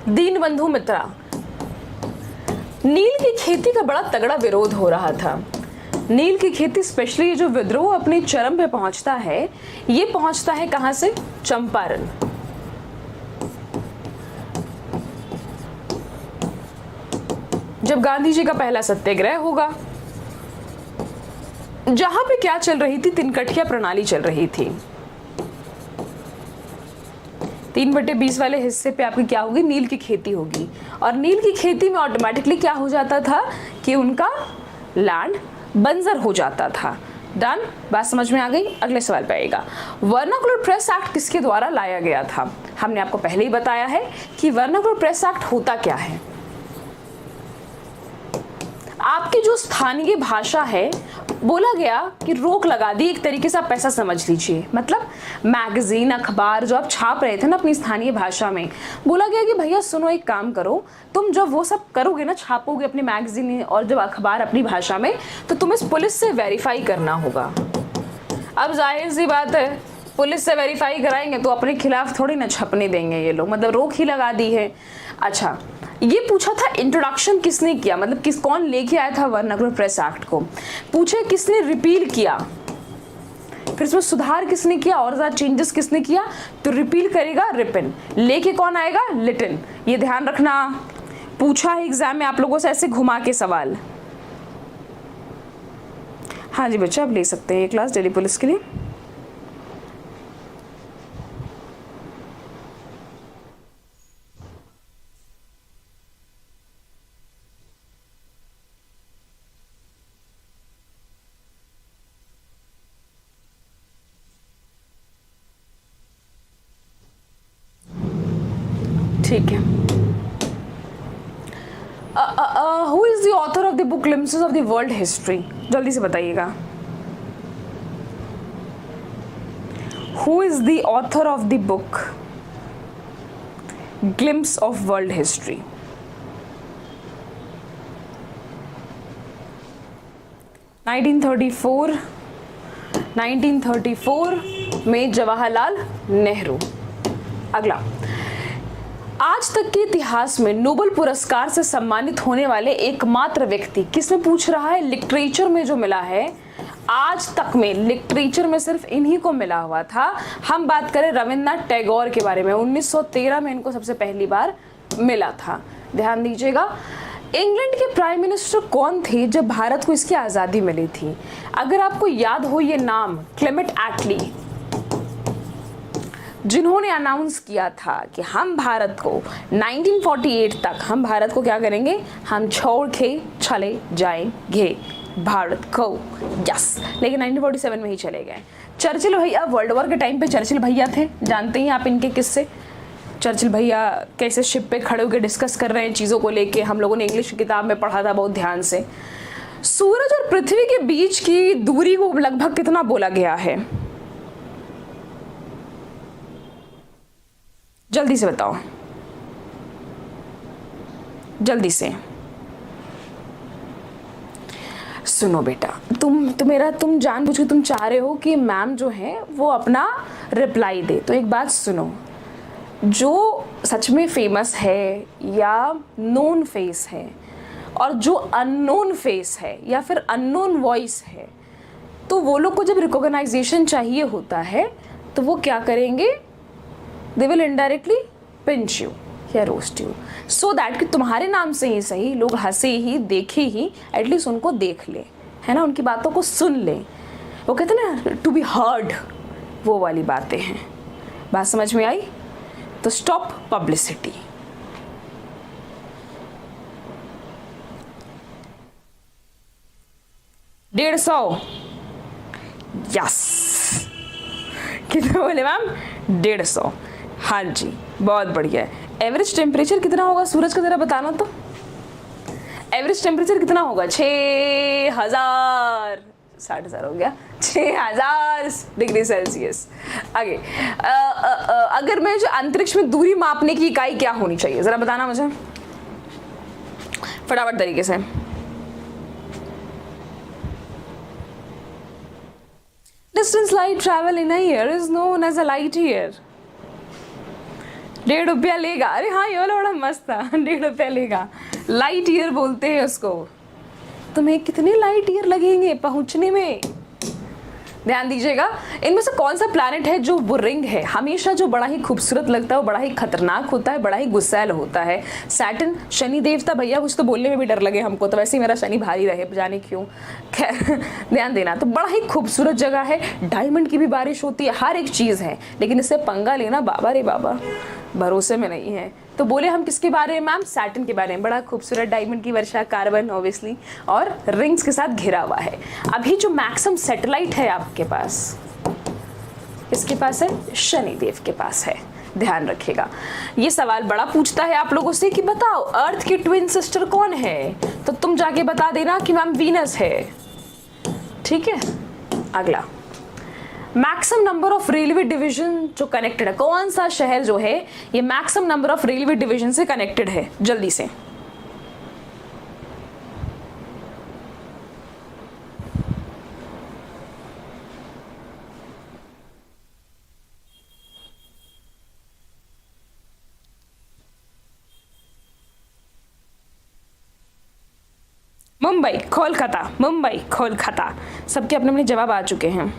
दीनबंधु मित्रा। नील की खेती का बड़ा तगड़ा विरोध हो रहा था। नील की खेती स्पेशली जो विद्रोह अपने चरम पे पहुंचता है, ये पहुंचता है कहां से? चंपारण। जब गांधी जी का पहला सत्याग्रह होगा, जहां पे क्या चल रही थी? तिनकठिया प्रणाली चल रही थी। 3/20 वाले हिस्से पे आपकी क्या होगी? नील की खेती होगी। और नील की खेती में ऑटोमेटिकली क्या हो जाता था कि उनका लैंड बंजर हो जाता था। डन? बात समझ में आ गई? अगले सवाल पे आएगा। वर्नाकुलर प्रेस एक्ट किसके द्वारा लाया गया था? हमने आपको पहले ही बताया है कि वर्नाकुलर प्रेस एक्ट होता क्या है। आपकी जो स्थानीय भाषा है, बोला गया कि रोक लगा दी, एक तरीके से आप पैसा समझ लीजिए। मतलब मैगजीन अखबार जो आप छाप रहे थे ना अपनी स्थानीय भाषा में, बोला गया कि भैया सुनो, एक काम करो, तुम जब वो सब करोगे ना, छापोगे अपनी मैगजीन और जब अखबार अपनी भाषा में, तो तुम्हें पुलिस से वेरीफाई करना होगा। अब जाहिर सी बात है, पुलिस से वेरीफाई कराएंगे तो अपने खिलाफ थोड़ी ना छपने देंगे ये लोग, मतलब रोक ही लगा दी है। अच्छा, ये पूछा था इंट्रोडक्शन किसने किया, मतलब कौन लेके आया था वर्नाकुलर प्रेस एक्ट को। पूछे किसने रिपील किया, फिर इसमें सुधार किसने किया और ज्यादा चेंजेस किसने किया? तो रिपील करेगा रिपिन, लेके कौन आएगा? लिटिन। ये ध्यान रखना, पूछा है एग्जाम में आप लोगों से ऐसे घुमा के सवाल। हाँ जी बच्चा, आप ले सकते हैं ये क्लास दिल्ली पुलिस के लिए। ठीक है। Who is the author of the book glimpses of the world history? जल्दी से बताइएगा। Who is the author of the book glimpse of world history? 1934 में जवाहरलाल नेहरू। अगला, आज तक के इतिहास में नोबेल पुरस्कार से सम्मानित होने वाले एकमात्र व्यक्ति, किसमें पूछ रहा है? लिटरेचर में जो मिला है, आज तक में लिटरेचर में सिर्फ इन्हीं को मिला हुआ था। हम बात करें रविन्द्रनाथ टैगोर के बारे में, 1913 में इनको सबसे पहली बार मिला था। ध्यान दीजिएगा। इंग्लैंड के प्राइम मिनिस्टर कौन थे जब भारत को इसकी आज़ादी मिली थी? अगर आपको याद हो ये नाम, क्लेमेंट एटली, जिन्होंने अनाउंस किया था कि हम भारत को 1948 तक हम भारत को क्या करेंगे? हम छोड़ के चले जाएंगे भारत को। यस, लेकिन 1947 में ही चले गए। चर्चिल भैया, वर्ल्ड वॉर के टाइम पे चर्चिल भैया थे, जानते हैं आप इनके किस्से। चर्चिल भैया कैसे शिप पे खड़े होकर डिस्कस कर रहे हैं चीज़ों को लेके, हम लोगों ने इंग्लिश की किताब में पढ़ा था बहुत ध्यान से। सूरज और पृथ्वी के बीच की दूरी को लगभग कितना बोला गया है? जल्दी से बताओ, जल्दी से। सुनो बेटा, तुम जानबूझ के तुम चाह रहे हो कि मैम जो है वो अपना रिप्लाई दे, तो एक बात सुनो, जो सच में फेमस है या नोन फेस है और जो अननोन फेस है या फिर अननोन वॉइस है, तो वो लोग को जब रिकॉग्नाइजेशन चाहिए होता है तो वो क्या करेंगे? They will indirectly pinch you या रोस्ट यू, सो दैट कि तुम्हारे नाम से ही सही लोग हंसे ही, देखे ही, एटलीस्ट उनको देख ले, है ना, उनकी बातों को सुन ले। वो कहते हैं ना, टू बी हर्ड, वो वाली बातें हैं। बात समझ में आई? तो स्टॉप पब्लिसिटी। $150। यस, कितना बोले मैम? 150। हाँ जी, बहुत बढ़िया है। एवरेज टेम्परेचर कितना होगा सूरज का, जरा बताना तो। एवरेज टेम्परेचर कितना होगा? 6000, 60,000 हो गया, 6000 डिग्री सेल्सियस। आगे, अगर मैं जो अंतरिक्ष में दूरी मापने की इकाई क्या होनी चाहिए, जरा बताना मुझे फटाफट तरीके से। Distance light travel in a year is known as a light year. 1.5 रुपया लेगा। अरे हाँ, ये वाला बड़ा मस्त था, 1.5 रुपया लेगा। लाइट ईयर बोलते हैं उसको। तुम्हें कितने लाइट ईयर लगेंगे पहुंचने में? ध्यान दीजिएगा। इनमें से कौन सा प्लैनेट है जो वो रिंग है, हमेशा जो बड़ा ही खूबसूरत लगता है, बड़ा ही खतरनाक होता है, बड़ा ही गुस्सैल होता है? सैटर्न, शनि देवता। भैया कुछ तो बोलने में भी डर लगे हमको, तो वैसे ही मेरा शनि भारी रहे, जाने क्यों। खैर, ध्यान देना। तो बड़ा ही खूबसूरत जगह है, डायमंड की भी बारिश होती है, हर एक चीज़ है, लेकिन इससे पंगा लेना बाबा रे बाबा, भरोसे में नहीं है। तो बोले हम किसके बारे में मैम? सैटर्न के बारे में। बड़ा खूबसूरत डायमंड की वर्षा, कार्बन ऑब्वियसली, और रिंग्स के साथ घिरा हुआ है। अभी जो मैक्सिमम सैटेलाइट है आपके पास, इसके पास है, शनिदेव के पास है। ध्यान रखिएगा। ये सवाल बड़ा पूछता है आप लोगों से कि बताओ अर्थ की ट्विन सिस्टर कौन है, तो तुम जाके बता देना कि मैम वीनस है। ठीक है। अगला, maximum number of railway division जो कनेक्टेड है, कौन सा शहर जो है ये maximum number of railway division से कनेक्टेड है? जल्दी से। मुंबई, कोलकाता, मुंबई, कोलकाता। सबके अपने अपने जवाब आ चुके हैं।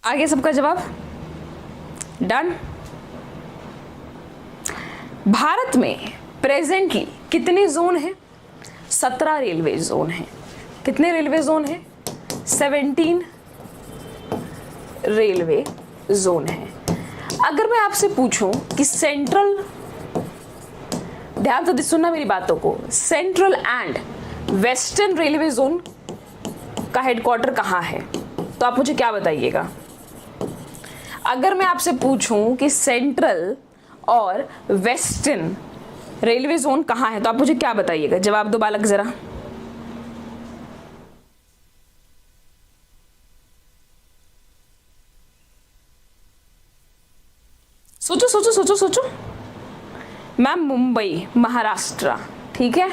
आगे सबका जवाब डन। भारत में प्रेजेंटली कितने जोन हैं? 17 रेलवे जोन हैं। कितने रेलवे जोन हैं? 17 रेलवे जोन हैं। अगर मैं आपसे पूछूं कि सेंट्रल, ध्यान से सुनना मेरी बातों को, central and western railway zone का हेडक्वार्टर कहाँ है, तो आप मुझे क्या बताइएगा? अगर मैं आपसे पूछूं कि सेंट्रल और वेस्टर्न रेलवे जोन कहाँ है, तो आप मुझे क्या बताइएगा? जवाब दो बालक जरा। सोचो सोचो सोचो सोचो। मैम मुंबई, महाराष्ट्र। ठीक है,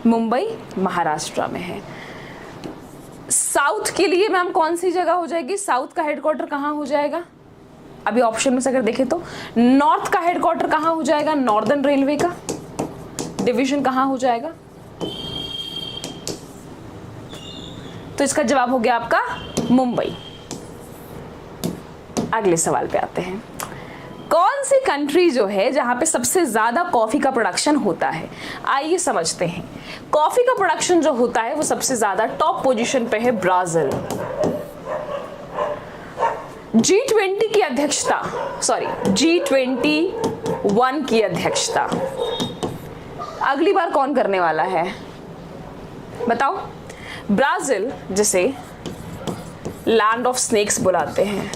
मुंबई महाराष्ट्र में है। साउथ के लिए मैम कौन सी जगह हो जाएगी, साउथ का हेडक्वार्टर कहाँ हो जाएगा? अभी ऑप्शन में से अगर देखें तो नॉर्थ का हेडक्वार्टर कहाँ हो जाएगा, नॉर्दर्न रेलवे का डिवीजन कहाँ हो जाएगा? तो इसका जवाब हो गया आपका मुंबई। अगले सवाल पे आते हैं। कौन सी कंट्री जो है जहां पे सबसे ज्यादा कॉफी का प्रोडक्शन होता है? आइए समझते हैं। कॉफी का प्रोडक्शन जो होता है वो सबसे ज्यादा टॉप पोजीशन पे है ब्राजील। G20 की अध्यक्षता, सॉरी G21 की अध्यक्षता अगली बार कौन करने वाला है बताओ? ब्राजील, जिसे लैंड ऑफ स्नेक्स बुलाते हैं।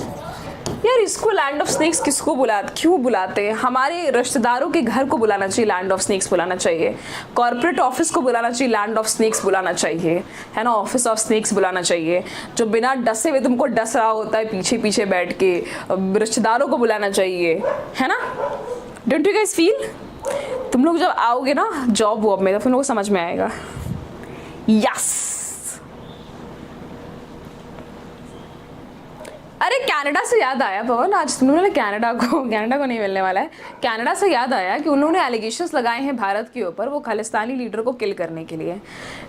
यार इसको लैंड ऑफ स्नेक्स किसको क्यों बुलाते हैं? हमारे रिश्तेदारों के घर को बुलाना चाहिए लैंड ऑफ स्नेक्स बुलाना चाहिए, कॉर्पोरेट ऑफिस को बुलाना चाहिए लैंड ऑफ स्नेक्स बुलाना चाहिए, है ना, ऑफिस ऑफ स्नेक्स बुलाना चाहिए। जो बिना डसे हुए तुमको डस रहा होता है पीछे पीछे बैठ के, रिश्तेदारों को बुलाना चाहिए, है ना? Don't you guys feel? तुम लोग जब आओगे ना जॉब वॉब में तो तुम लोग को समझ में आएगा। यस। अरे कनाडा से याद आया पवन, आज तुम लोगों ने कनाडा को नहीं मिलने वाला है। कनाडा से याद आया कि उन्होंने एलिगेशंस लगाए हैं भारत के ऊपर वो खालिस्तानी लीडर को किल करने के लिए।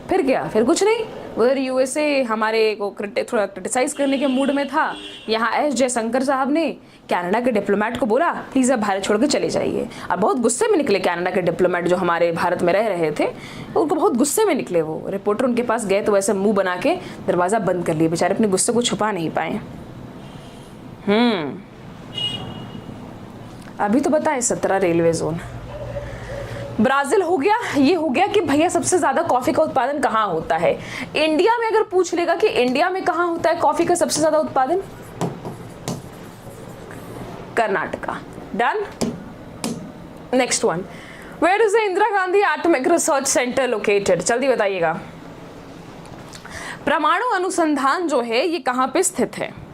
फिर क्या, फिर कुछ नहीं, उधर यूएसए हमारे को थोड़ा क्रिटिसाइज करने के मूड में था। यहाँ एस जयशंकर साहब ने कनाडा के डिप्लोमेट को बोला प्लीज़ अब भारत छोड़ के चले जाइए। और बहुत गुस्से में निकले कनाडा के डिप्लोमेट जो हमारे भारत में रह रहे थे, उनको बहुत गुस्से में निकले। वो रिपोर्टर उनके पास गए तो वैसे मुँह बना के दरवाज़ा बंद कर लिए, बेचारे अपने गुस्से को छुपा नहीं पाए। अभी तो बताएं 17 रेलवे जोन। ब्राजील हो गया, ये हो गया कि भैया सबसे ज्यादा कॉफी का उत्पादन कहाँ होता है। इंडिया में अगर पूछ लेगा कि इंडिया में कहाँ होता है कॉफी का सबसे ज्यादा उत्पादन, Karnataka. Done. Next one, where is the Indira Gandhi atomic research centre located? जल्दी बताइएगा। परमाणु अनुसंधान जो है ये कहाँ पे स्थित है?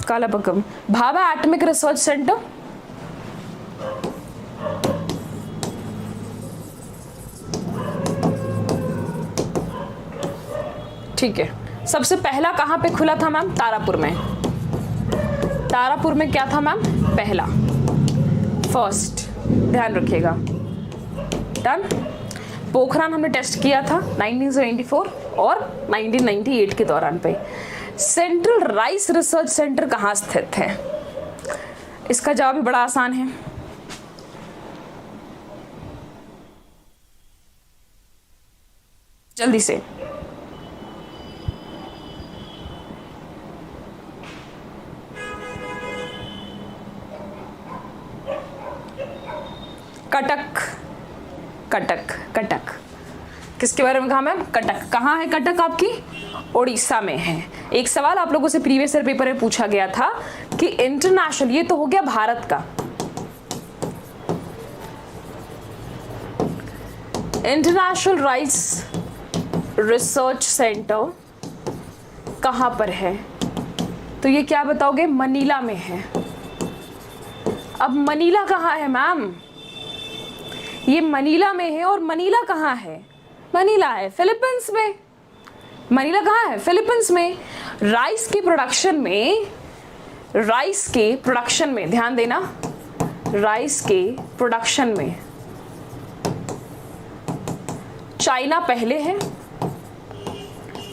कालापक्कम भाभा एटॉमिक रिसर्च सेंटर। ठीक है, सबसे पहला कहाँ पे खुला था मैम? तारापुर में। तारापुर में क्या था मैम? पहला, फर्स्ट, ध्यान रखिएगा। डन। पोखरान हमने टेस्ट किया था 1974 और 1998 के दौरान पे। सेंट्रल राइस रिसर्च सेंटर कहाँ स्थित है? इसका जवाब भी बड़ा आसान है। जल्दी से। कटक। कटक, कटक किसके बारे में कहा मैम? कटक। कहाँ है कटक आपकी? उड़ीसा में है। एक सवाल आप लोगों से प्रीवियस ईयर पेपर में पूछा गया था कि इंटरनेशनल, ये तो हो गया भारत का, इंटरनेशनल राइस रिसर्च सेंटर कहाँ पर है? तो ये क्या बताओगे? मनीला में है। अब मनीला कहाँ है मैम? ये मनीला में है। और मनीला कहाँ है? मनीला है फिलीपींस में। मनीला कहाँ है? फिलीपींस में। राइस के प्रोडक्शन में ध्यान देना, राइस के प्रोडक्शन में चाइना पहले है,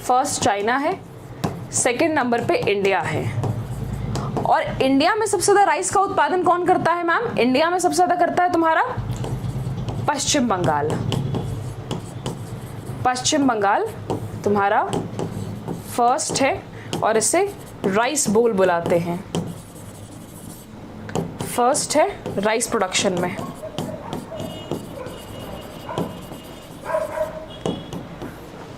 फर्स्ट चाइना है, सेकंड नंबर पे इंडिया है। और इंडिया में सबसे ज्यादा राइस का उत्पादन कौन करता है मैम? इंडिया में सबसे ज्यादा करता है तुम्हारा पश्चिम बंगाल। पश्चिम बंगाल तुम्हारा फर्स्ट है और इसे राइस बोल बुलाते हैं। फर्स्ट है राइस प्रोडक्शन में।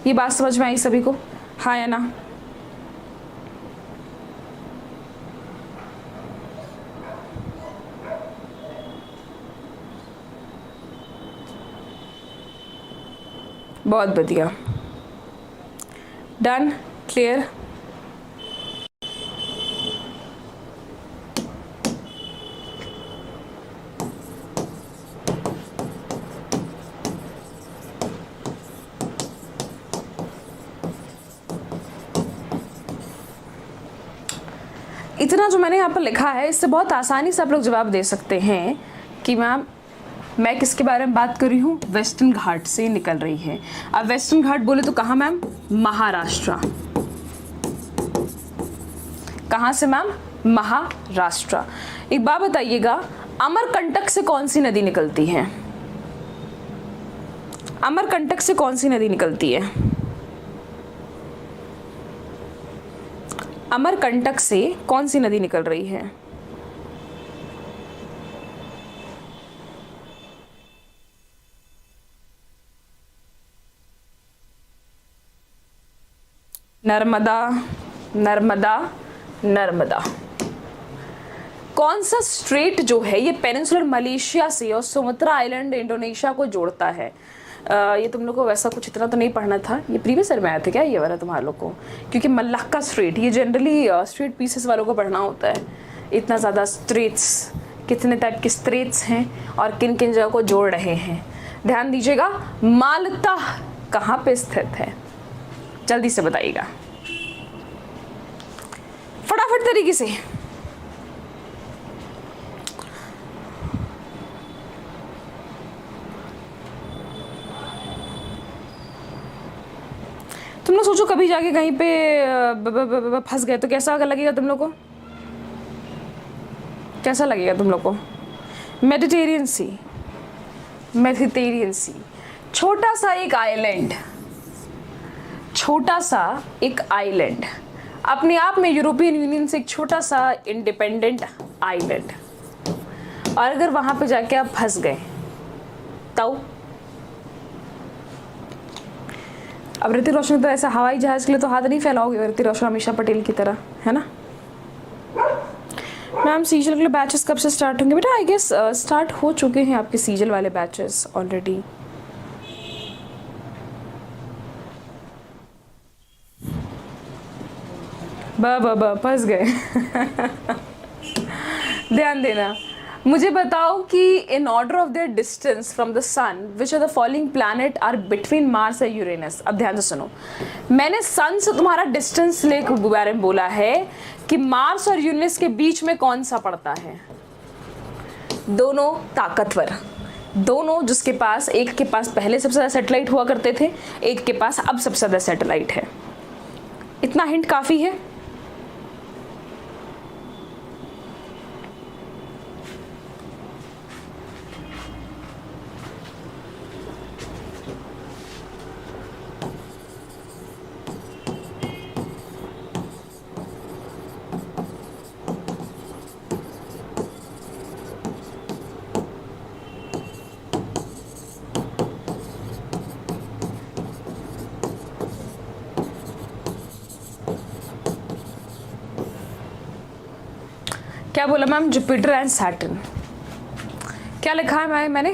ये बात समझ में आई सभी को? हाँ या ना? बहुत बढ़िया। Done, clear. इतना जो मैंने यहाँ पर लिखा है इससे बहुत आसानी से आप लोग जवाब दे सकते हैं कि मैम मैं किसके बारे में बात कर रही हूँ, वेस्टर्न घाट से निकल रही है। अब वेस्टर्न घाट बोले तो कहाँ मैम, महाराष्ट्र। कहाँ से मैम, महाराष्ट्र। एक बात बताइएगा, अमरकंटक से कौन सी नदी निकलती है? अमरकंटक से कौन सी नदी निकलती है? अमरकंटक से कौन सी नदी निकल रही है? नर्मदा, नर्मदा, नर्मदा। कौन सा स्ट्रेट जो है ये पेनिनसुलर मलेशिया से और सुमात्रा आइलैंड इंडोनेशिया को जोड़ता है? ये तुम लोग को वैसा कुछ इतना तो नहीं पढ़ना था, ये प्रीवियस ईयर में आया था क्या ये वाला तुम्हारे लोग को? क्योंकि मल्लाक्का स्ट्रेट ये जनरली स्ट्रेट पीसेस वालों को पढ़ना होता है। इतना ज़्यादा स्ट्रेट्स, कितने टाइप के स्ट्रेट्स हैं और किन किन जगह को जोड़ रहे हैं, ध्यान दीजिएगा। माल्टा कहाँ पे स्थित है, जल्दी से बताइएगा फटाफट तरीके से। तुम लोग सोचो कभी जाके कहीं पे फंस गए तो कैसा लगेगा तुम लोग को? कैसा लगेगा तुम लोग को? मेडिटेरियन सी, मेडिटेरियन सी, छोटा सा एक आइलैंड, छोटा सा एक आइलैंड, अपने आप में यूरोपियन यूनियन से एक छोटा सा इंडिपेंडेंट आइलैंड। और अगर वहां पे जाके आप फंस गए तो अब ऋतिक रोशन तो ऐसा हवाई जहाज के लिए तो हाथ नहीं फैलाओगे ऋतिक रोशन अमीषा पटेल की तरह, है ना? मैम सीजल के लिए बैचेस कब से स्टार्ट होंगे? बेटा आई गेस स्टार्ट हो चुके हैं आपके सीजल वाले बैचेस ऑलरेडी। फंस गए ध्यान देना। मुझे बताओ कि in order of their distance from the sun which are the following planet are between Mars and Uranus. अब ध्यान से सुनो, मैंने सन से तुम्हारा डिस्टेंस ले के बारे में बोला है कि मार्स और यूरेनस के बीच में कौन सा पड़ता है? दोनों ताकतवर, दोनों जिसके पास, एक के पास पहले सबसे ज़्यादा सैटेलाइट हुआ करते थे, एक के पास अब सबसे ज़्यादा सैटेलाइट है। इतना हिंट काफ़ी है। क्या बोला मैम? Jupiter and Saturn. क्या लिखा है मैंने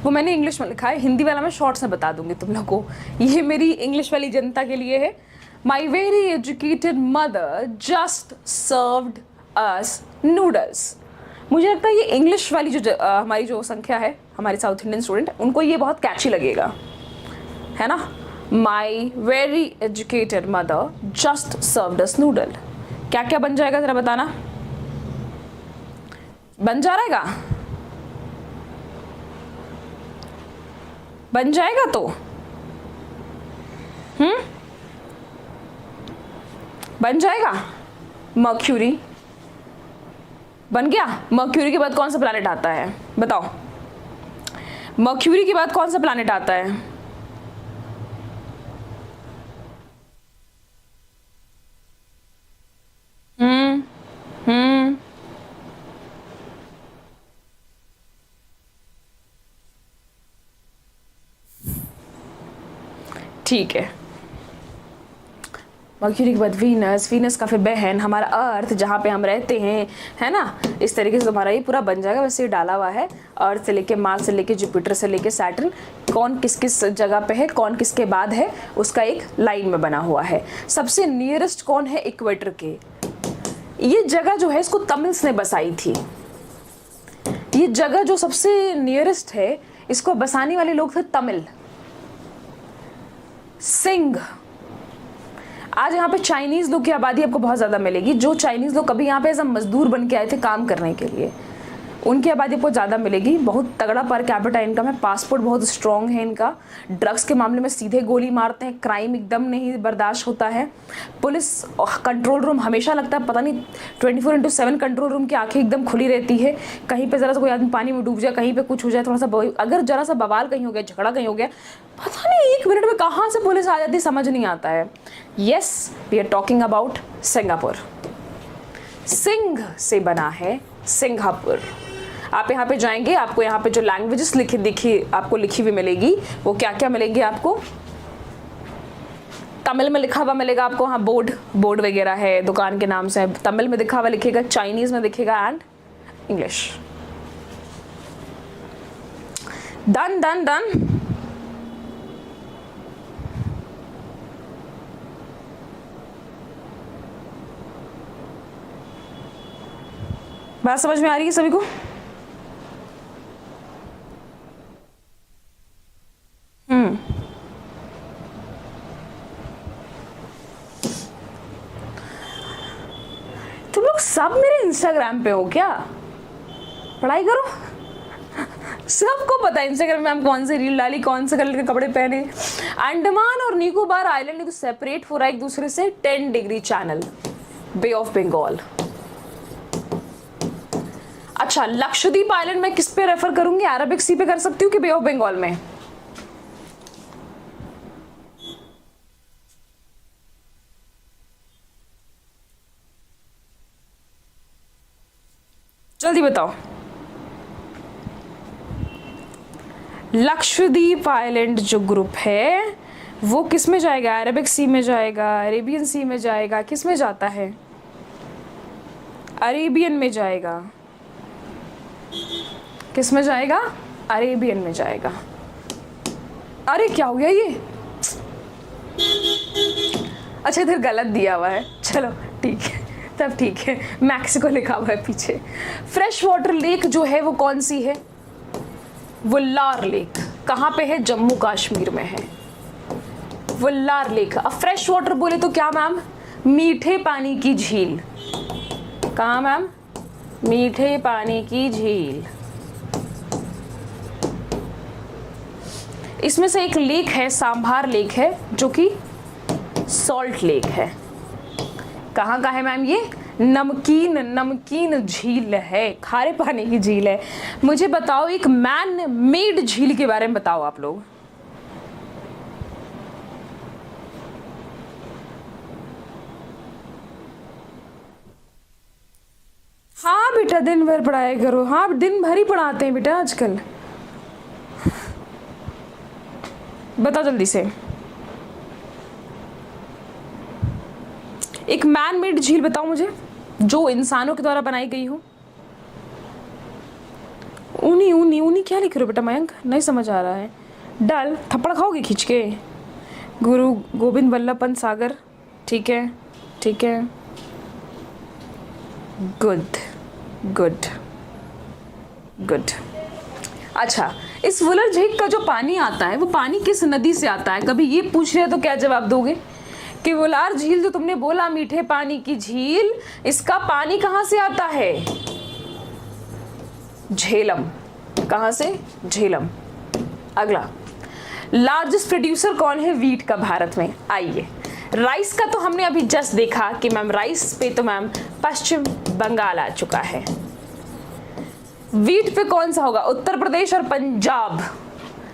वो मैंने इंग्लिश में लिखा है, हिंदी वाला मैं शॉर्ट्स में बता दूंगी तुम लोग को। ये मेरी इंग्लिश वाली जनता के लिए है। My very educated mother just served us noodles. मुझे लगता है ये इंग्लिश वाली जो हमारी जो संख्या है, हमारे साउथ इंडियन स्टूडेंट, उनको ये बहुत कैची लगेगा, है ना? My very educated mother just served us noodle. क्या क्या बन जाएगा जरा बताना? बन जाएगा? बन जाएगा तो बन जाएगा। मर्क्यूरी बन गया। मर्क्यूरी के बाद कौन सा प्लैनेट आता है बताओ? मर्क्यूरी के बाद कौन सा प्लैनेट आता है? ठीक है, मर्क्यूरी के बाद वीनस, वीनस का फिर बहन हमारा अर्थ जहाँ पे हम रहते हैं, है ना। इस तरीके से तुम्हारा ये पूरा बन जाएगा। वैसे ये डाला हुआ है अर्थ से लेके मार्स से लेके जुपिटर से लेके सैटर्न, कौन किस किस जगह पे है, कौन किसके बाद है, उसका एक लाइन में बना हुआ है। सबसे नियरेस्ट कौन है इक्वेटर के। ये जगह जो है इसको तमिल्स ने बसाई थी। ये जगह जो सबसे नियरेस्ट है इसको बसाने वाले लोग थे तमिल, सिंह। आज यहाँ पे चाइनीज लोग की आबादी आपको बहुत ज़्यादा मिलेगी। जो चाइनीज लोग कभी यहाँ पे एज अ मजदूर बन के आए थे काम करने के लिए, उनकी आबादी आपको ज़्यादा मिलेगी। बहुत तगड़ा पर कैपिटा इनकम है, पासपोर्ट बहुत स्ट्रॉन्ग है इनका। ड्रग्स के मामले में सीधे गोली मारते हैं, क्राइम एकदम नहीं बर्दाश्त होता है। पुलिस कंट्रोल रूम हमेशा लगता है पता नहीं 24/7 कंट्रोल रूम की आंखें एकदम खुली रहती है। कहीं पे ज़रा सा कोई आदमी पानी में डूब जाए, कहीं पे कुछ हो जाए, थोड़ा सा अगर जरा सा बवाल कहीं हो गया, झगड़ा कहीं हो गया, पता नहीं 1 मिनट में कहाँ से पुलिस आ जाती समझ नहीं आता है। Yes, we are talking about Singapore. सिंह से बना है सिंगापुर। आप यहाँ पे जाएंगे, आपको यहाँ पे जो लैंग्वेजेस आपको लिखी हुई मिलेगी, वो क्या क्या मिलेंगे आपको। तमिल में लिखा हुआ मिलेगा आपको, हाँ बोर्ड वगैरह है दुकान के नाम से, तमिल में लिखा हुआ लिखेगा, चाइनीज में दिखेगा and English. Done done done. बात समझ में आ रही है सभी को। तुम लोग सब मेरे इंस्टाग्राम पे हो क्या? पढ़ाई करो। सबको पता है इंस्टाग्राम में हम कौन से रील डाली, कौन से कलर के कपड़े पहने। अंडमान और निकोबार आइलैंड को सेपरेट हो रहा है एक दूसरे से 10 degree channel, bay of Bengal. अच्छा, लक्षद्वीप आइलैंड में किस पे रेफर करूंगी, अरबिक सी पे कर सकती हूँ कि बे ऑफ बंगाल में? जल्दी बताओ। लक्षद्वीप आइलैंड जो ग्रुप है वो किस में जाएगा? अरबिक सी में जाएगा, अरेबियन सी में जाएगा, किस में जाता है? अरेबियन में जाएगा। किस में जाएगा? अरेबियन में जाएगा। अरे क्या हो गया ये? अच्छा इधर गलत दिया हुआ है, चलो ठीक है, तब ठीक है, मैक्सिको लिखा हुआ है पीछे। फ्रेश वाटर लेक जो है वो कौन सी है? वुल्लार लेक। कहाँ पे है? जम्मू कश्मीर में है वुल्लार लेक। अब फ्रेश वाटर बोले तो क्या मैम? मीठे पानी की झील। कहाँ मैम? मीठे पानी की झील। इसमें से एक लेक है, सांभार लेक है, जो कि सॉल्ट लेक है। कहाँ का है मैम ये? नमकीन झील है, खारे पानी की झील है। मुझे बताओ एक मैन मेड झील के बारे में बताओ आप लोग। हाँ बेटा दिन भर पढ़ाई करो। हाँ दिन भर ही पढ़ाते हैं बेटा आजकल। बताओ जल्दी से। एक मैन मेड झील बताओ मुझे जो इंसानों के द्वारा बनाई गई हो। ऊनी ऊनी ऊनी क्या लिख रहे हो बेटा मयंक? नहीं समझ आ रहा है। डल थप्पड़ खाओगे खींच के? गुरु गोविंद वल्लभ पंत सागर। ठीक है ठीक है, गुड गुड गुड। अच्छा, इस वुलर झील का जो पानी आता है वो पानी किस नदी से आता है? कभी ये पूछ रहे तो क्या जवाब दोगे कि वुलार झील जो तुमने बोला मीठे पानी की झील, इसका पानी कहाँ से आता है? झेलम। कहाँ से? झेलम। अगला, लार्जेस्ट प्रोड्यूसर कौन है वीट का भारत में? आइए, राइस का तो हमने अभी जस्ट देखा कि मैम राइस पे तो मैम पश्चिम बंगाल आ चुका है। वीट पे कौन सा होगा? उत्तर प्रदेश और पंजाब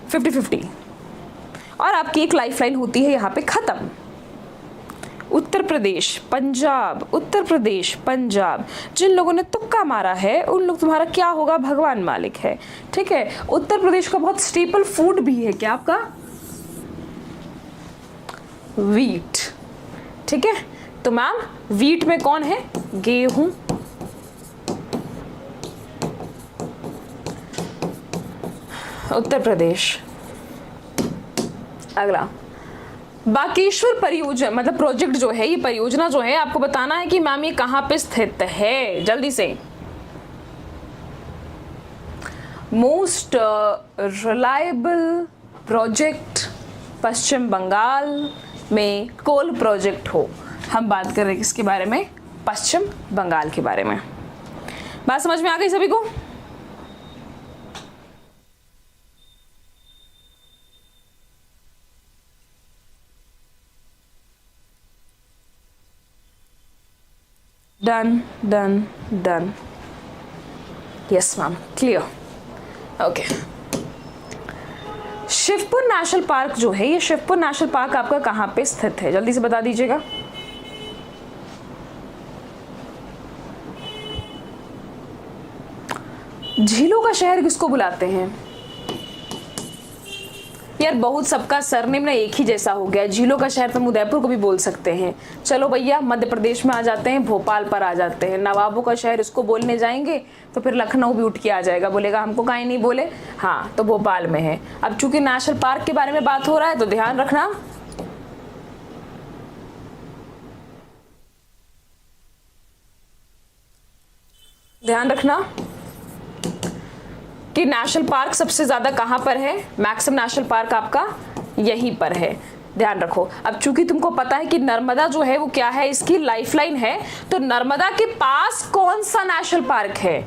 50-50। और आपकी एक लाइफलाइन होती है यहाँ पे खत्म। उत्तर प्रदेश पंजाब, उत्तर प्रदेश पंजाब। जिन लोगों ने तुक्का मारा है उन लोग तुम्हारा क्या होगा भगवान मालिक है। ठीक है, उत्तर प्रदेश का बहुत स्टेपल फूड भी है क्या आपका? वीट। ठीक है। तो मैम वीट में कौन है? गेहूं। उत्तर प्रदेश। अगला, बागेश्वर परियोजना मतलब प्रोजेक्ट जो है, ये परियोजना जो है आपको बताना है कि मैम ये कहां पे स्थित है, जल्दी से। मोस्ट रिलायबल प्रोजेक्ट पश्चिम बंगाल में कोल प्रोजेक्ट हो। हम बात कर रहे हैं किसके बारे में? पश्चिम बंगाल के बारे में। बात समझ में आ गई सभी को? Done done done. Yes ma'am, clear. Okay. Shivpur national park जो है, ये शिवपुर नेशनल पार्क आपका कहां पे स्थित है? जल्दी से बता दीजिएगा। झीलों का शहर किसको बुलाते हैं? यार बहुत सबका सरनेम ना एक ही जैसा हो गया। झीलों का शहर तो उदयपुर को भी बोल सकते हैं। चलो भैया मध्य प्रदेश में आ जाते हैं, भोपाल पर आ जाते हैं। नवाबों का शहर इसको बोलने जाएंगे तो फिर लखनऊ भी उठ के आ जाएगा, बोलेगा हमको काहे नहीं बोले। हाँ तो भोपाल में है। अब चूंकि नेशनल पार्क के बारे में बात हो रहा है तो ध्यान रखना, ध्यान रखना कि नेशनल पार्क सबसे ज्यादा कहां पर है? मैक्सिमम नेशनल पार्क आपका यहीं पर है, ध्यान रखो। अब चूंकि तुमको पता है कि नर्मदा जो है वो क्या है, इसकी लाइफलाइन है, तो नर्मदा के पास कौन सा नेशनल पार्क है?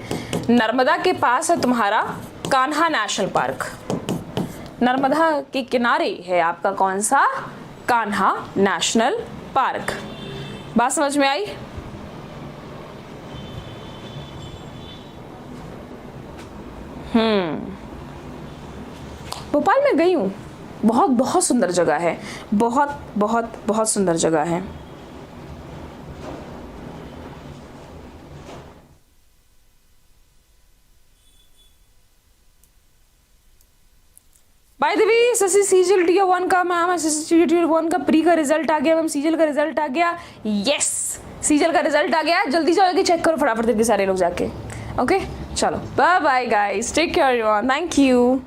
नर्मदा के पास है तुम्हारा कान्हा नेशनल पार्क। नर्मदा के किनारे है आपका कौन सा? Kanha national park. बात समझ में आई? भोपाल में गई हूँ, बहुत बहुत सुंदर जगह है, बहुत बहुत बहुत सुंदर जगह है। By the way SSC CGL tier 1 का मैम, एसएससी टीयर 1 का प्री का रिजल्ट आ गया मैम, सीजीएल का रिजल्ट आ गया। यस सीजीएल का रिजल्ट आ गया, जल्दी जाओगे चेक करो फटाफट करके सारे लोग जाके। ओके चलो bye bye guys, take care everyone, thank you.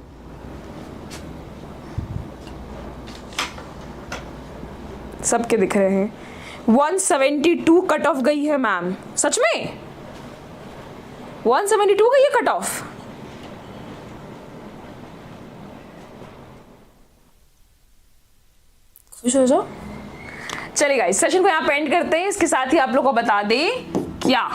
सबके दिख रहे हैं। 172 कट ऑफ गई है मैम, सच में 172 गई है कट ऑफ। खुश हो जाओ। चलिए गाइस सेशन को यहाँ पे एंड करते हैं। इसके साथ ही आप लोग को बता दें क्या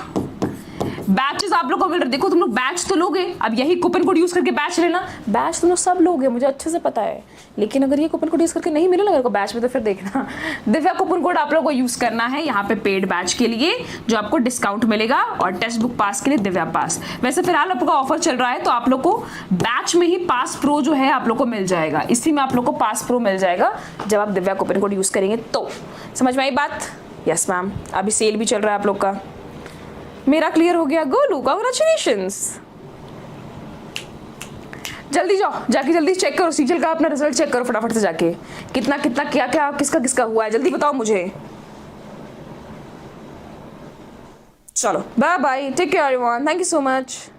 बैचेस आप लोग को मिल रहे। देखो तुम लोग बैच तो लोगे, अब यही कूपन कोड यूज करके बैच लेना। बैच तुम लोग सब लोगे, मुझे अच्छे से पता है, लेकिन अगर ये कूपन कोड यूज करके नहीं मिले ना मेरे को बैच में, तो फिर देखना दिव्या कूपन कोड आप लोग को यूज करना है यहाँ पे पेड बैच के लिए, जो आपको डिस्काउंट मिलेगा, और टेक्स्ट बुक पास के लिए दिव्या पास। वैसे फिलहाल आपका ऑफर चल रहा है, तो आप लोग को बैच में ही पास प्रो जो है आप लोग को मिल जाएगा। इसी में आप लोग को पास प्रो मिल जाएगा जब आप दिव्या कूपन कोड यूज करेंगे। तो समझ में आई बात? यस मैम, अभी सेल भी चल रहा है आप लोग का। मेरा क्लियर हो गया गोलू, कांग्रेचुलेशंस। जल्दी जाओ जाके जल्दी चेक करो सीजीएल का अपना रिजल्ट चेक करो फटाफट से जाके, कितना कितना क्या क्या किसका किसका हुआ है, जल्दी बताओ मुझे। चलो bye bye, take care everyone, thank you so much.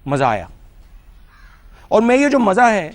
मजा आया, और मैं ये जो मजा है